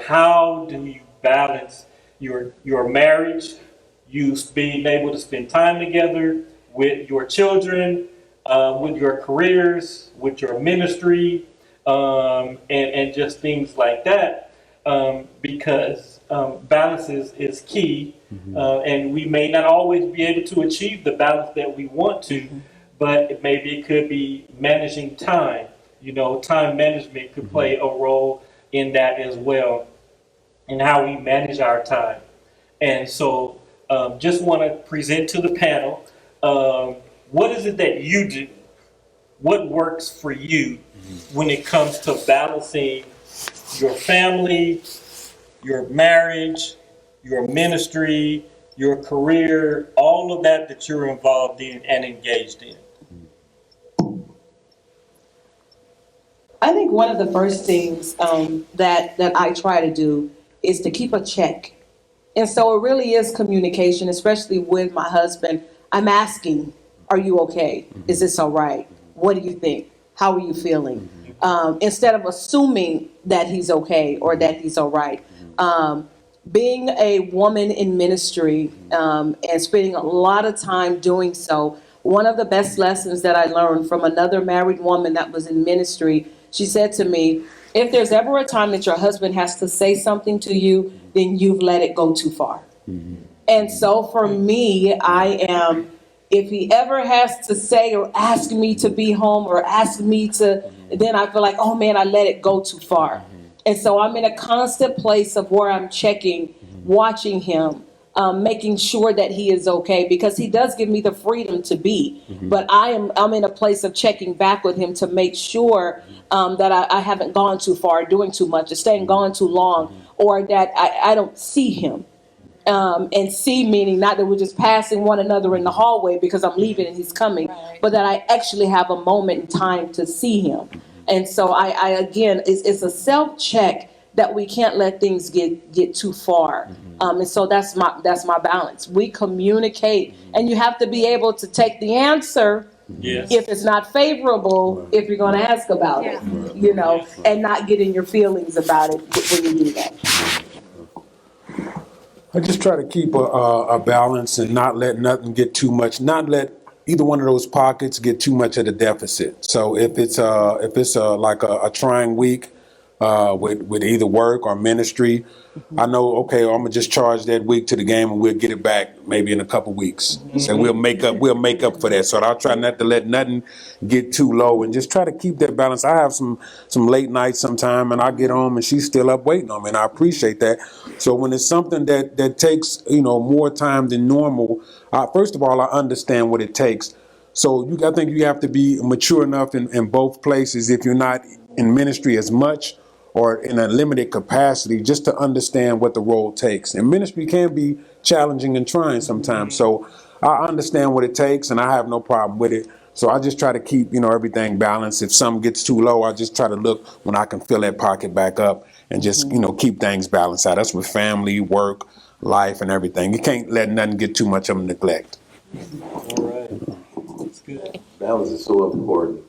how do you balance your marriage, you being able to spend time together with your children, with your careers, with your ministry, and just things like that, because balance is key, and we may not always be able to achieve the balance that we want to, but maybe it could be managing time. Time management could play a role in that as well, and how we manage our time. And so just want to present to the panel, what is it that you do? What works for you when it comes to balancing your family, your marriage, your ministry, your career, all of that you're involved in and engaged in? I think one of the first things that I try to do is to keep a check. And so it really is communication, especially with my husband. I'm asking, are you okay? Is this all right? What do you think? How are you feeling? Instead of assuming that he's okay or that he's all right. Being a woman in ministry and spending a lot of time doing so, one of the best lessons that I learned from another married woman that was in ministry, she said to me, if there's ever a time that your husband has to say something to you, then you've let it go too far. And so for me, if he ever has to say or ask me to be home or ask me to, then I feel like, oh man, I let it go too far. And so I'm in a constant place of where I'm checking, watching him, making sure that he is okay, because he does give me the freedom to be. But I'm in a place of checking back with him to make sure that I haven't gone too far, doing too much, or staying gone too long, or that I don't see him. And see meaning not that we're just passing one another in the hallway because I'm leaving and he's coming, but that I actually have a moment in time to see him. And so I again, it's a self-check that we can't let things get too far. And so that's my balance. We communicate, and you have to be able to take the answer if it's not favorable, if you're going to ask about it, and not get in your feelings about it when you do that. I just try to keep a balance and not let nothing get too much, not let either one of those pockets get too much of the deficit. So if it's like a trying week with either work or ministry, I know, okay, I'm gonna just charge that week to the game and we'll get it back maybe in a couple weeks. So we'll make up for that. So I'll try not to let nothing get too low and just try to keep that balance. I have some late nights sometime, and I get home and she's still up waiting on me, and I appreciate that. So when it's something that takes more time than normal, first of all, I understand what it takes. So I think you have to be mature enough in both places, if you're not in ministry as much or in a limited capacity, just to understand what the role takes. And ministry can be challenging and trying sometimes. So I understand what it takes, and I have no problem with it. So I just try to keep, everything balanced. If something gets too low, I just try to look when I can fill that pocket back up and just, keep things balanced out. That's with family, work, life, and everything. You can't let nothing get too much of neglect. All right. That's good. Balance is so important.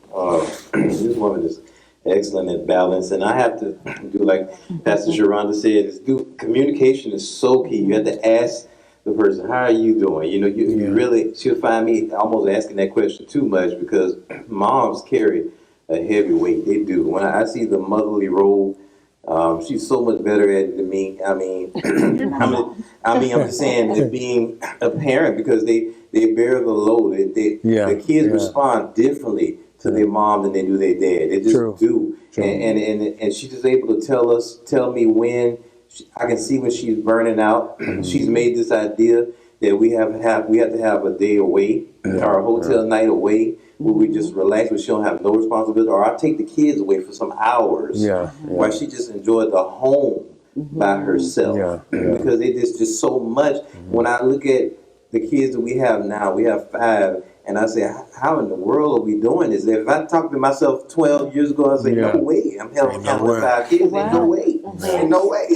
This woman is excellent at balance, and I have to do like Pastor Sharonda said, communication is so key. You have to ask the person, how are you doing? You know, you really, she'll find me almost asking that question too much because moms carry a heavy weight. They do. When I see the motherly role, she's so much better at it than me. I mean, I'm just saying that being a parent because they bear the load. The kids respond differently to their mom than they do their dad. They just do. And she's just able to tell me when. I can see when she's burning out. She's made this idea that we have to have a day away or a hotel night away where we just relax, where she don't have no responsibility. Or I'll take the kids away for some hours while she just enjoyed the home by herself. Because it is just so much. When I look at the kids that we have now, we have 5. And I say, how in the world are we doing this? If I talked to myself 12 years ago, I'd say, no way. I'm handling 5 kids. Ain't no way. Ain't no way.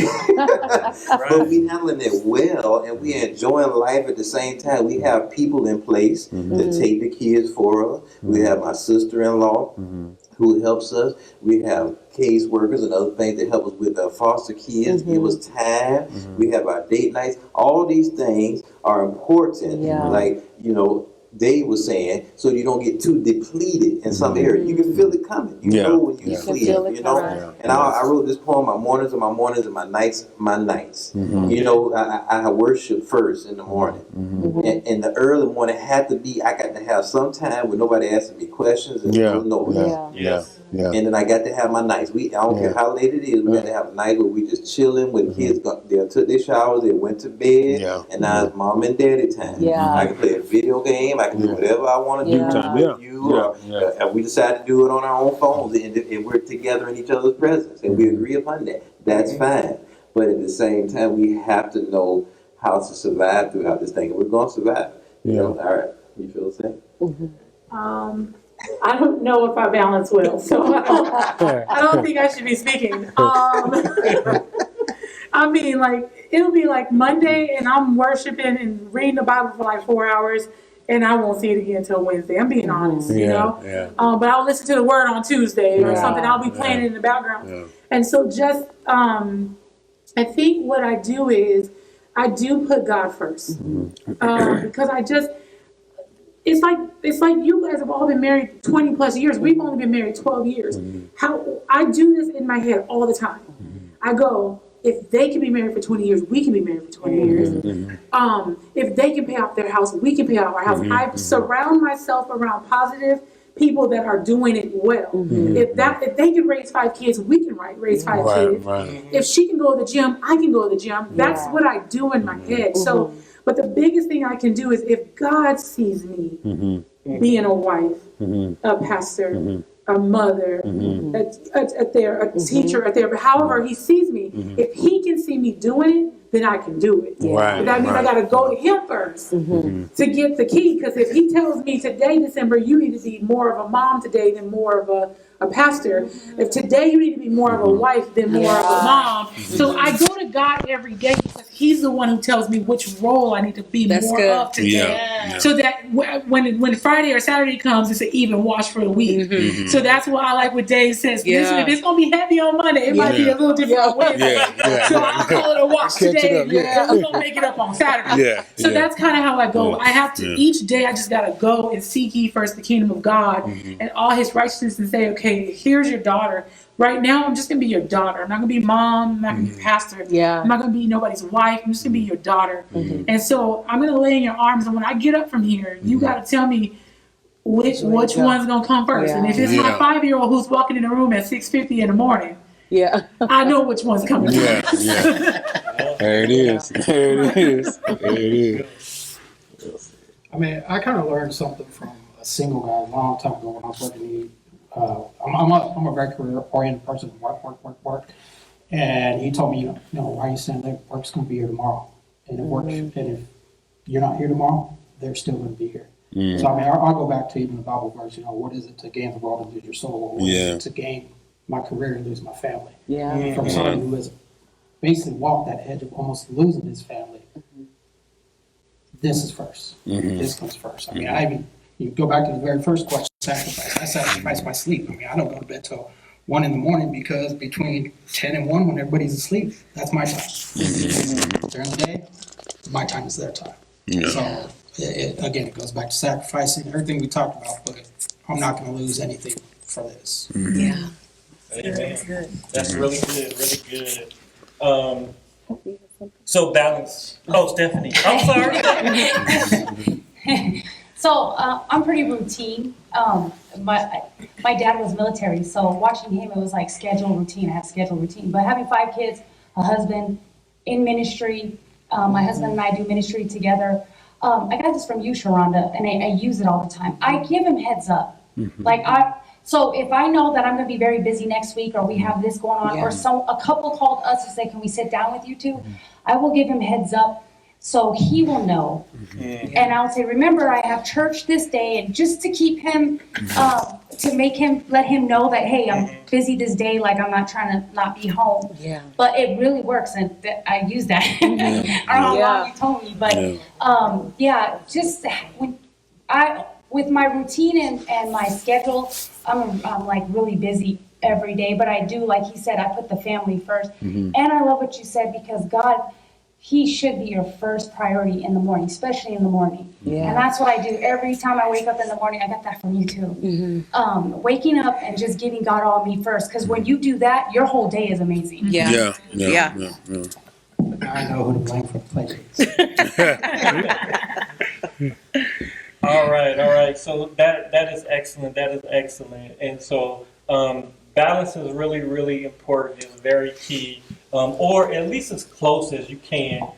But we handling it well, and we enjoying life at the same time. We have people in place to take the kids for us. We have my sister-in-law who helps us. We have case workers and other things that help us with foster kids, give us time. We have our date nights. All these things are important. Like, you know, Dave was saying, so you don't get too depleted in some area. You can feel it coming. You know when you sleep, you know. And I wrote this poem, my mornings and my nights, You know, I worship first in the morning. And the early morning had to be, I got to have some time where nobody asking me questions and no noise. And then I got to have my nights. I don't care how late it is, we got to have a night where we just chilling with kids. They took their showers, they went to bed, and now it's mom and daddy time. I can play a video game, I can do whatever I want to do with you. And we decide to do it on our own phones, and we're together in each other's presence, and we agree upon that. That's fine. But at the same time, we have to know how to survive throughout this thing, and we're going to survive. You know? All right. You feel the same? I don't know if I balance well, so I don't think I should be speaking. I mean, like, it'll be like Monday, and I'm worshiping and reading the Bible for like 4 hours, and I won't see it again until Wednesday. I'm being honest, you know? But I'll listen to the word on Tuesday or something. I'll be playing it in the background. And so just, I think what I do is I do put God first. Because it's like you guys have all been married 20 plus years. We've only been married 12 years. How I do this in my head all the time. I go, if they can be married for 20 years, we can be married for 20 years. If they can pay off their house, we can pay off our house. I surround myself around positive people that are doing it well. If they can raise 5 kids, we can raise 5 kids. If she can go to the gym, I can go to the gym. That's what I do in my head. So, but the biggest thing I can do is if God sees me being a wife, a pastor, a mother, a teacher, a therapist, however he sees me, if he can see me doing it, then I can do it. But that means I got to go to him first to get the key. Because if he tells me today, December, you need to be more of a mom today than more of a pastor. If today you need to be more of a wife than more of a mom. So I go to God every day because he's the one who tells me which role I need to be more of today. So that when Friday or Saturday comes, it's an even wash for the week. So that's why I like what Dave says. Listen, if it's going to be heavy on Monday, it might be a little different on Wednesday. So I'll call it a wash today. And we're going to make it up on Saturday. So that's kind of how I go. I have to, each day I just got to go and seek ye first the kingdom of God and all his righteousness and say, okay, here's your daughter. Right now, I'm just going to be your daughter. I'm not going to be mom. I'm not going to be pastor. I'm not going to be nobody's wife. I'm just going to be your daughter. And so I'm going to lay in your arms. And when I get up from here, you got to tell me which one's going to come first. And if it's my 5-year-old who's walking in the room at 6:50 in the morning, I know which one's coming first. There it is. There it is. There it is. I mean, I kind of learned something from a single guy a long time ago when I was working. I'm a very career-oriented person. Work. And he told me, you know, why are you saying that work's going to be here tomorrow? And it works. And if you're not here tomorrow, they're still going to be here. So, I mean, I'll go back to even the Bible verse, you know, what is it to gain the world and lose your soul? Or what is it to gain my career and lose my family? From someone who has basically walked that edge of almost losing his family. This is first. This comes first. I mean, you go back to the very first question, sacrifice. I sacrifice my sleep. I mean, I don't go to bed till 1 a.m. because between 10 and 1, when everybody's asleep, that's my time. During the day, my time is their time. Yeah. So again, it goes back to sacrificing everything we talked about, but I'm not going to lose anything for this. Amen. That's really good, really good. So balance. Oh, Stephanie. I'm sorry. So I'm pretty routine. My dad was military, so watching him, it was like schedule routine. I have schedule routine. But having 5 kids, a husband, in ministry, my husband and I do ministry together. I got this from you, Sharonda, and I use it all the time. I give him heads up. So if I know that I'm going to be very busy next week, or we have this going on, or a couple called us to say, can we sit down with you two? I will give him heads up so he will know. And I'll say, remember, I have church this day, and just to keep him, to let him know that, hey, I'm busy this day, like I'm not trying to not be home. Yeah. But it really works, and I use that. I don't know how long you told me, but just with my routine and my schedule, I'm like really busy every day, but I do, like he said, I put the family first. And I love what you said, because God, he should be your first priority in the morning, especially in the morning. And that's what I do every time I wake up in the morning. I got that from you too. Waking up and just giving God all me first, because when you do that, your whole day is amazing. Yeah. Now I know who to blame for the play. All right. So that is excellent. And so balance is really, really important. It's very key, or at least as close as you can.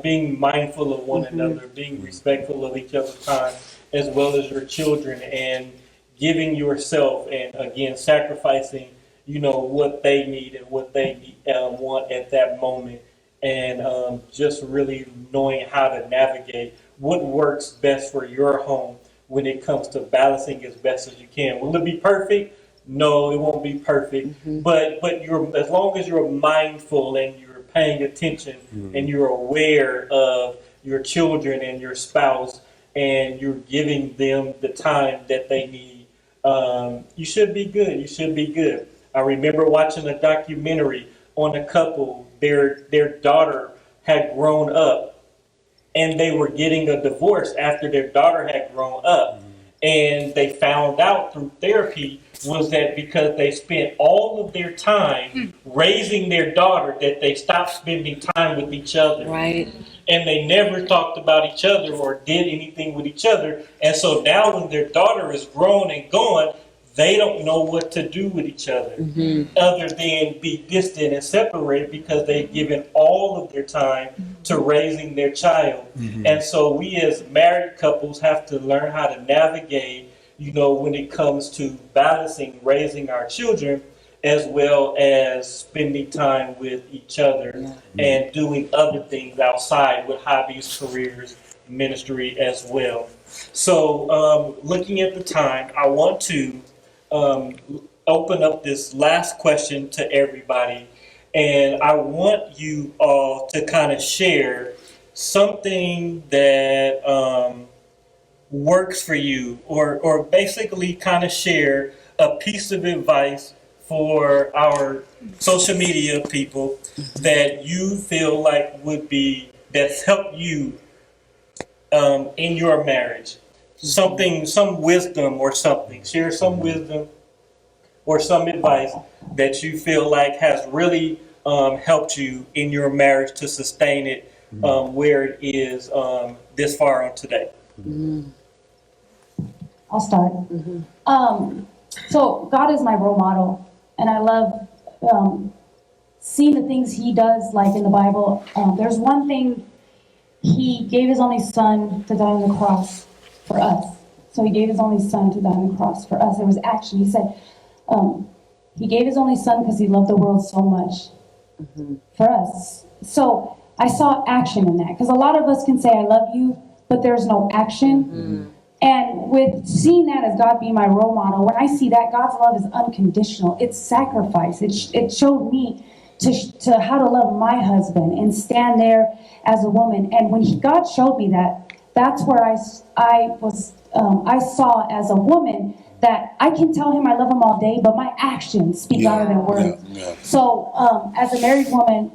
Being mindful of one another, being respectful of each other's time, as well as your children, and giving yourself, and again sacrificing, what they need and what they want at that moment, and just really knowing how to navigate what works best for your home when it comes to balancing as best as you can. Will it be perfect? No, it won't be perfect. But as long as you're mindful and you're paying attention and you're aware of your children and your spouse, and you're giving them the time that they need, you should be good. I remember watching a documentary on a couple. Their daughter had grown up, and they were getting a divorce after their daughter had grown up. And they found out through therapy was that because they spent all of their time raising their daughter, that they stopped spending time with each other. Right. And they never talked about each other or did anything with each other. And so now when their daughter is grown and gone, they don't know what to do with each other other than be distant and separate, because they've given all of their time to raising their child. And so we as married couples have to learn how to navigate, when it comes to balancing raising our children, as well as spending time with each other and doing other things outside with hobbies, careers, ministry as well. So looking at the time, I want to open up this last question to everybody, and I want you all to kind of share something that works for you, or basically kind of share a piece of advice for our social media people that you feel like that's helped you in your marriage. Some wisdom or something. Share some wisdom or some advice that you feel like has really helped you in your marriage to sustain it where it is this far on today. I'll start. So God is my role model, and I love seeing the things he does, like in the Bible. There's one thing, he gave his only son to die on the cross for us. So he gave his only son to die on the cross for us. There was action. He said he gave his only son because he loved the world so much for us. So I saw action in that, because a lot of us can say I love you, but there's no action. And with seeing that as God being my role model, when I see that God's love is unconditional, it's sacrifice. It showed me to how to love my husband and stand there as a woman. And when God showed me that, that's where I saw as a woman that I can tell him I love him all day, but my actions speak louder than words. So as a married woman,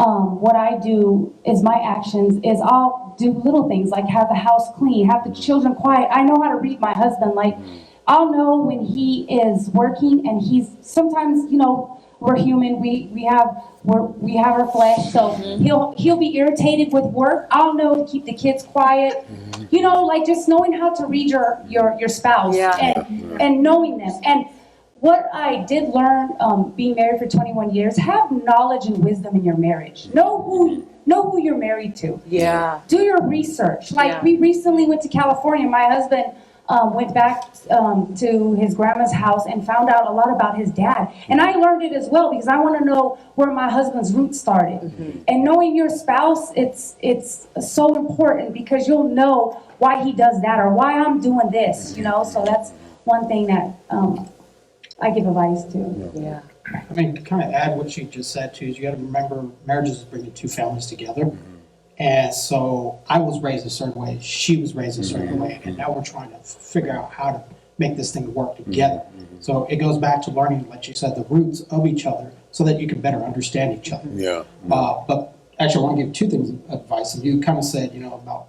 what I do is my actions is I'll do little things like have the house clean, have the children quiet. I know how to read my husband. Like, I'll know when he is working and he's sometimes, you know, we're human. We have our flesh, so he'll be irritated with work. I'll know to keep the kids quiet. You know, like just knowing how to read your spouse and knowing them. And what I did learn, being married for 21 years, have knowledge and wisdom in your marriage. Know who you're married to. Yeah. Do your research. Like we recently went to California. My husband went back to his grandma's house and found out a lot about his dad. And I learned it as well because I want to know where my husband's roots started. And knowing your spouse, it's so important because you'll know why he does that or why I'm doing this, you know? So that's one thing that I give advice to. Yeah. I mean, to kind of add what she just said too, is you got to remember marriages is bringing two families together. And so I was raised a certain way, she was raised a certain way, and now we're trying to figure out how to make this thing work together. So it goes back to learning, like you said, the roots of each other so that you can better understand each other. Yeah. But actually, I want to give two things of advice. And you kind of said, you know, about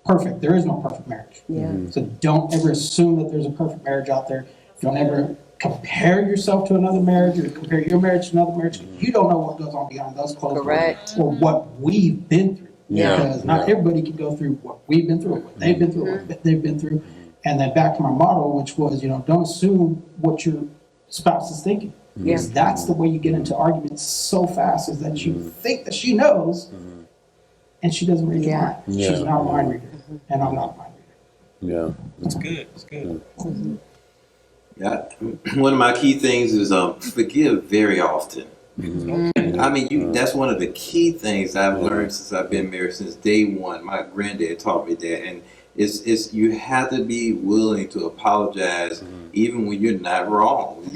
perfect. There is no perfect marriage. Yeah. So don't ever assume that there's a perfect marriage out there. Don't ever compare yourself to another marriage or compare your marriage to another marriage. You don't know what goes on behind those closed doors or what we've been through. Yeah. Because not everybody can go through what we've been through, what they've been through, what they've been through. And then back to my motto, which was, you know, don't assume what your spouse is thinking. Because that's the way you get into arguments so fast, is that you think that she knows and she doesn't read your mind. She's not a mind reader, and I'm not a mind reader. Yeah. That's good. That's good. Yeah, one of my key things is forgive very often. I mean, that's one of the key things I've learned since I've been married since day one. My granddad taught me that, and it's you have to be willing to apologize even when you're not wrong.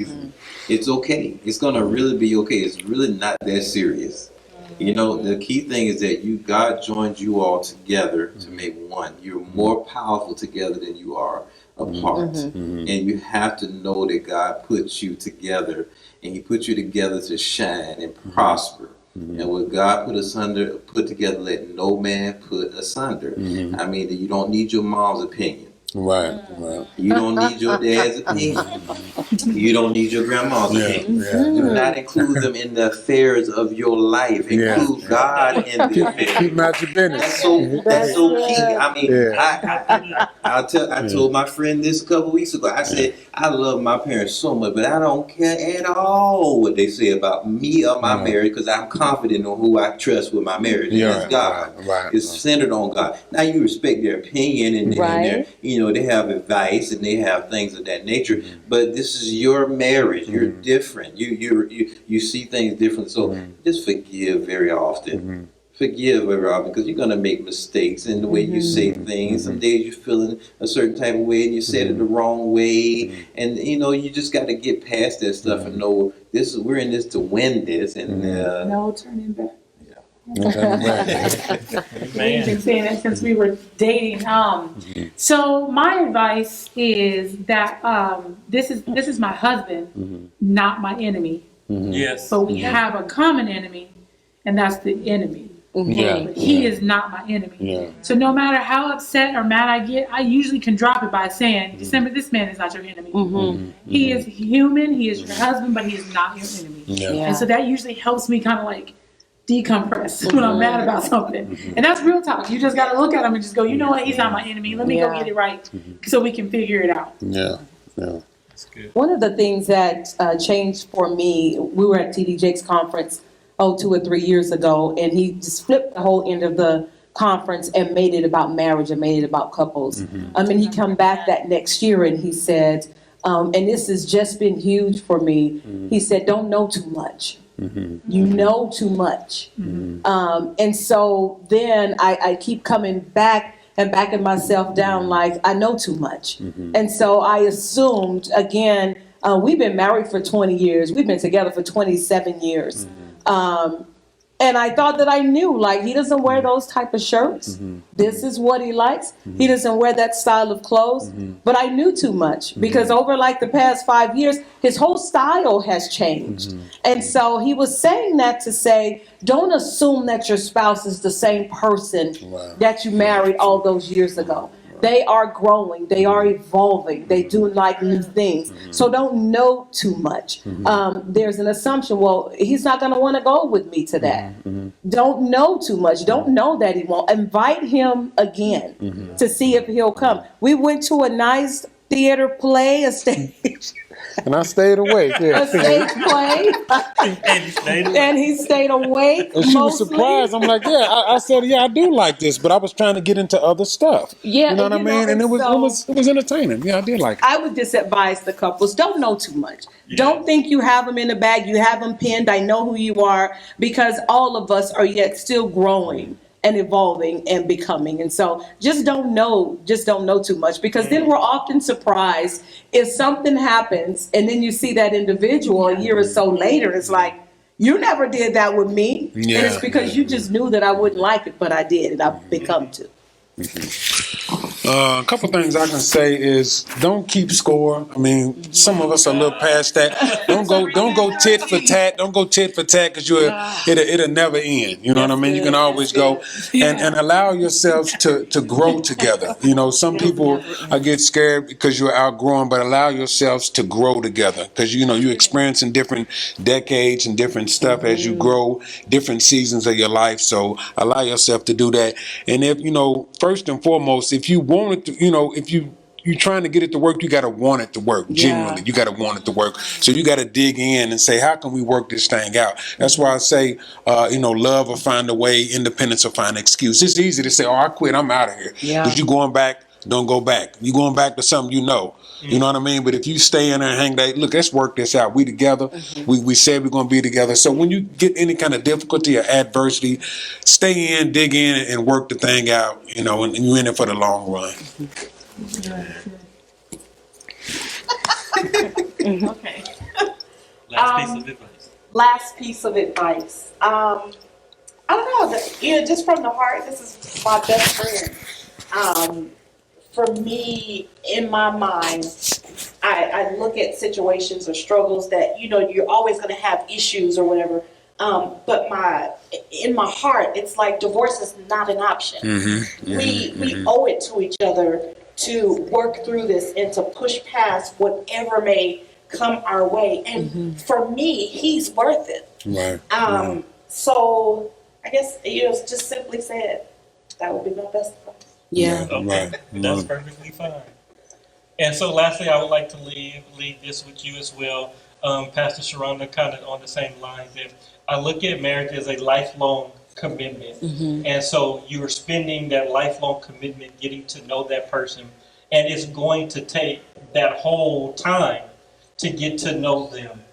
It's okay. It's gonna really be okay. It's really not that serious. You know, the key thing is that God joined you all together to make one. You're more powerful together than you are apart. And you have to know that God puts you together, and He put you together to shine and prosper. And what God put together, let no man put asunder. I mean, you don't need your mom's opinion. Right. You don't need your dad's opinion. You don't need your grandma's opinion. Do not include them in the affairs of your life. Include God in the affairs. Keep them out your business. That's so key. I mean, I told my friend this a couple weeks ago. I said, I love my parents so much, but I don't care at all what they say about me or my marriage, because I'm confident on who I trust with my marriage. It's God. It's centered on God. Now you respect their opinion and their, you know, they have advice and they have things of that nature, but this is your marriage. You're different. You see things different. So just forgive very often. Forgive very often, because you're going to make mistakes in the way you say things. Some days you're feeling a certain type of way and you said it the wrong way, and you know, you just got to get past that stuff and know we're in this to win this, and no turning back. We've been saying that since we were dating. So my advice is that this is my husband, not my enemy. Yes. But we have a common enemy, and that's the enemy. But he is not my enemy. So no matter how upset or mad I get, I usually can drop it by saying, December, this man is not your enemy. He is human, he is your husband, but he is not your enemy. And so that usually helps me kind of like decompress when I'm mad about something. And that's real talk. You just got to look at him and just go, you know what, he's not my enemy. Let me go get it right so we can figure it out. That's good. One of the things that changed for me, we were at TD Jake's conference 2 or 3 years ago, and he just flipped the whole end of the conference and made it about marriage and made it about couples. And he come back that next year and he said, and this has just been huge for me, he said, don't know too much. You know too much. And so then I keep coming back and backing myself down like I know too much. And so I assumed, again, we've been married for 20 years. We've been together for 27 years. And I thought that I knew, like, he doesn't wear those type of shirts. This is what he likes. He doesn't wear that style of clothes. But I knew too much because over like the past 5 years, his whole style has changed. And so he was saying that to say, don't assume that your spouse is the same person that you married all those years ago. They are growing. They are evolving. They do like new things. So don't know too much. There's an assumption, well, he's not going to want to go with me to that. Don't know too much. Don't know that he won't. Invite him again to see if he'll come. We went to a nice theater play, a stage. And I stayed awake. Yeah. A stage play. And he stayed awake. And she was surprised. I'm like, yeah. I said, yeah, I do like this, but I was trying to get into other stuff. Yeah, you know what I mean. And it was entertaining. Yeah, I did like it. I would just advise the couples: don't know too much. Yeah. Don't think you have them in the bag. You have them pinned. I know who you are, because all of us are yet still growing and evolving and becoming. And so just don't know too much, because then we're often surprised if something happens and then you see that individual a year or so later. It's like, you never did that with me. Yeah. And it's because you just knew that I wouldn't like it, but I did, and I've become to. A couple things I can say is don't keep score. I mean, some of us are a little past that. Don't go tit for tat. Don't go tit for tat, because it'll never end. You know what I mean? You can always go and allow yourselves to grow together. You know, some people get scared because you're outgrowing, but allow yourselves to grow together, because you know you're experiencing different decades and different stuff as you grow, different seasons of your life. So allow yourself to do that. And if first and foremost, if you want it to, if you're trying to get it to work, you got to want it to work. Genuinely, you got to want it to work. So you got to dig in and say, how can we work this thing out? That's why I say, love will find a way, independence will find an excuse. It's easy to say, oh, I quit, I'm out of here. Because you going back, don't go back. You going back to something you know. You know what I mean? But if you stay in there and hang there, look, let's work this out. We together. We said we're going to be together. So when you get any kind of difficulty or adversity, stay in, dig in, and work the thing out, and you're in it for the long run. Okay. Last piece of advice. I don't know, just from the heart, this is my best friend. For me, in my mind, I look at situations or struggles that, you're always going to have issues or whatever. But in my heart, it's like divorce is not an option. We owe it to each other to work through this and to push past whatever may come our way. And for me, he's worth it. Right. So I guess, just simply said, that would be my best advice. Yeah. Okay. That's perfectly fine. And so lastly, I would like to leave this with you as well. Pastor Sharonda, kind of on the same lines, that I look at marriage as a lifelong commitment. And so you're spending that lifelong commitment getting to know that person. And it's going to take that whole time to get to know them.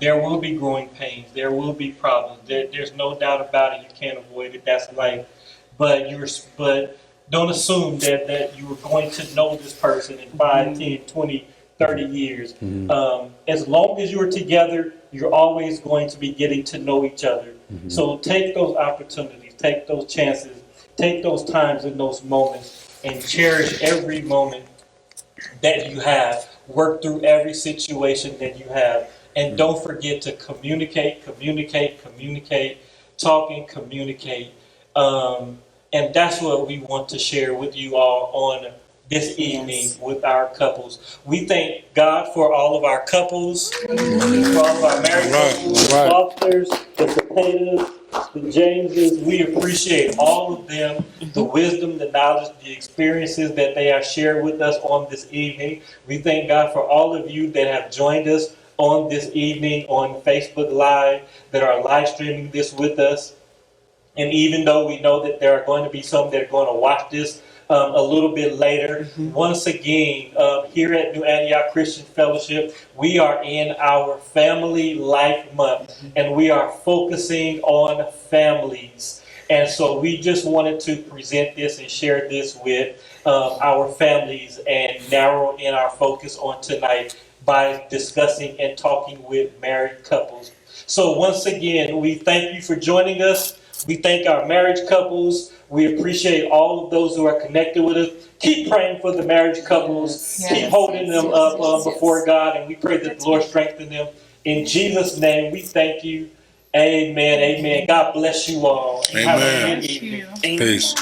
There will be growing pains. There will be problems. There's no doubt about it. You can't avoid it. That's life. But don't assume that you are going to know this person in 5, 10, 20, 30 years. As long as you're together, you're always going to be getting to know each other. So take those opportunities, take those chances, take those times and those moments, and cherish every moment that you have. Work through every situation that you have. And don't forget to communicate, talk and communicate. And that's what we want to share with you all on this evening with our couples. We thank God for all of our couples, for all of our married couples, the Foster's, the Cepedas, the Jameses. We appreciate all of them, the wisdom, the knowledge, the experiences that they have shared with us on this evening. We thank God for all of you that have joined us on this evening on Facebook Live, that are live streaming this with us. And even though we know that there are going to be some that are going to watch this a little bit later, once again, here at New Antioch Christian Fellowship, we are in our Family Life Month, and we are focusing on families. And so we just wanted to present this and share this with our families and narrow in our focus on tonight by discussing and talking with married couples. So once again, we thank you for joining us. We thank our marriage couples. We appreciate all of those who are connected with us. Keep praying for the marriage couples. Keep holding them up before God, and we pray that the Lord strengthen them. In Jesus' name, we thank you. Amen. Amen. God bless you all. Amen. Have a good evening. Peace.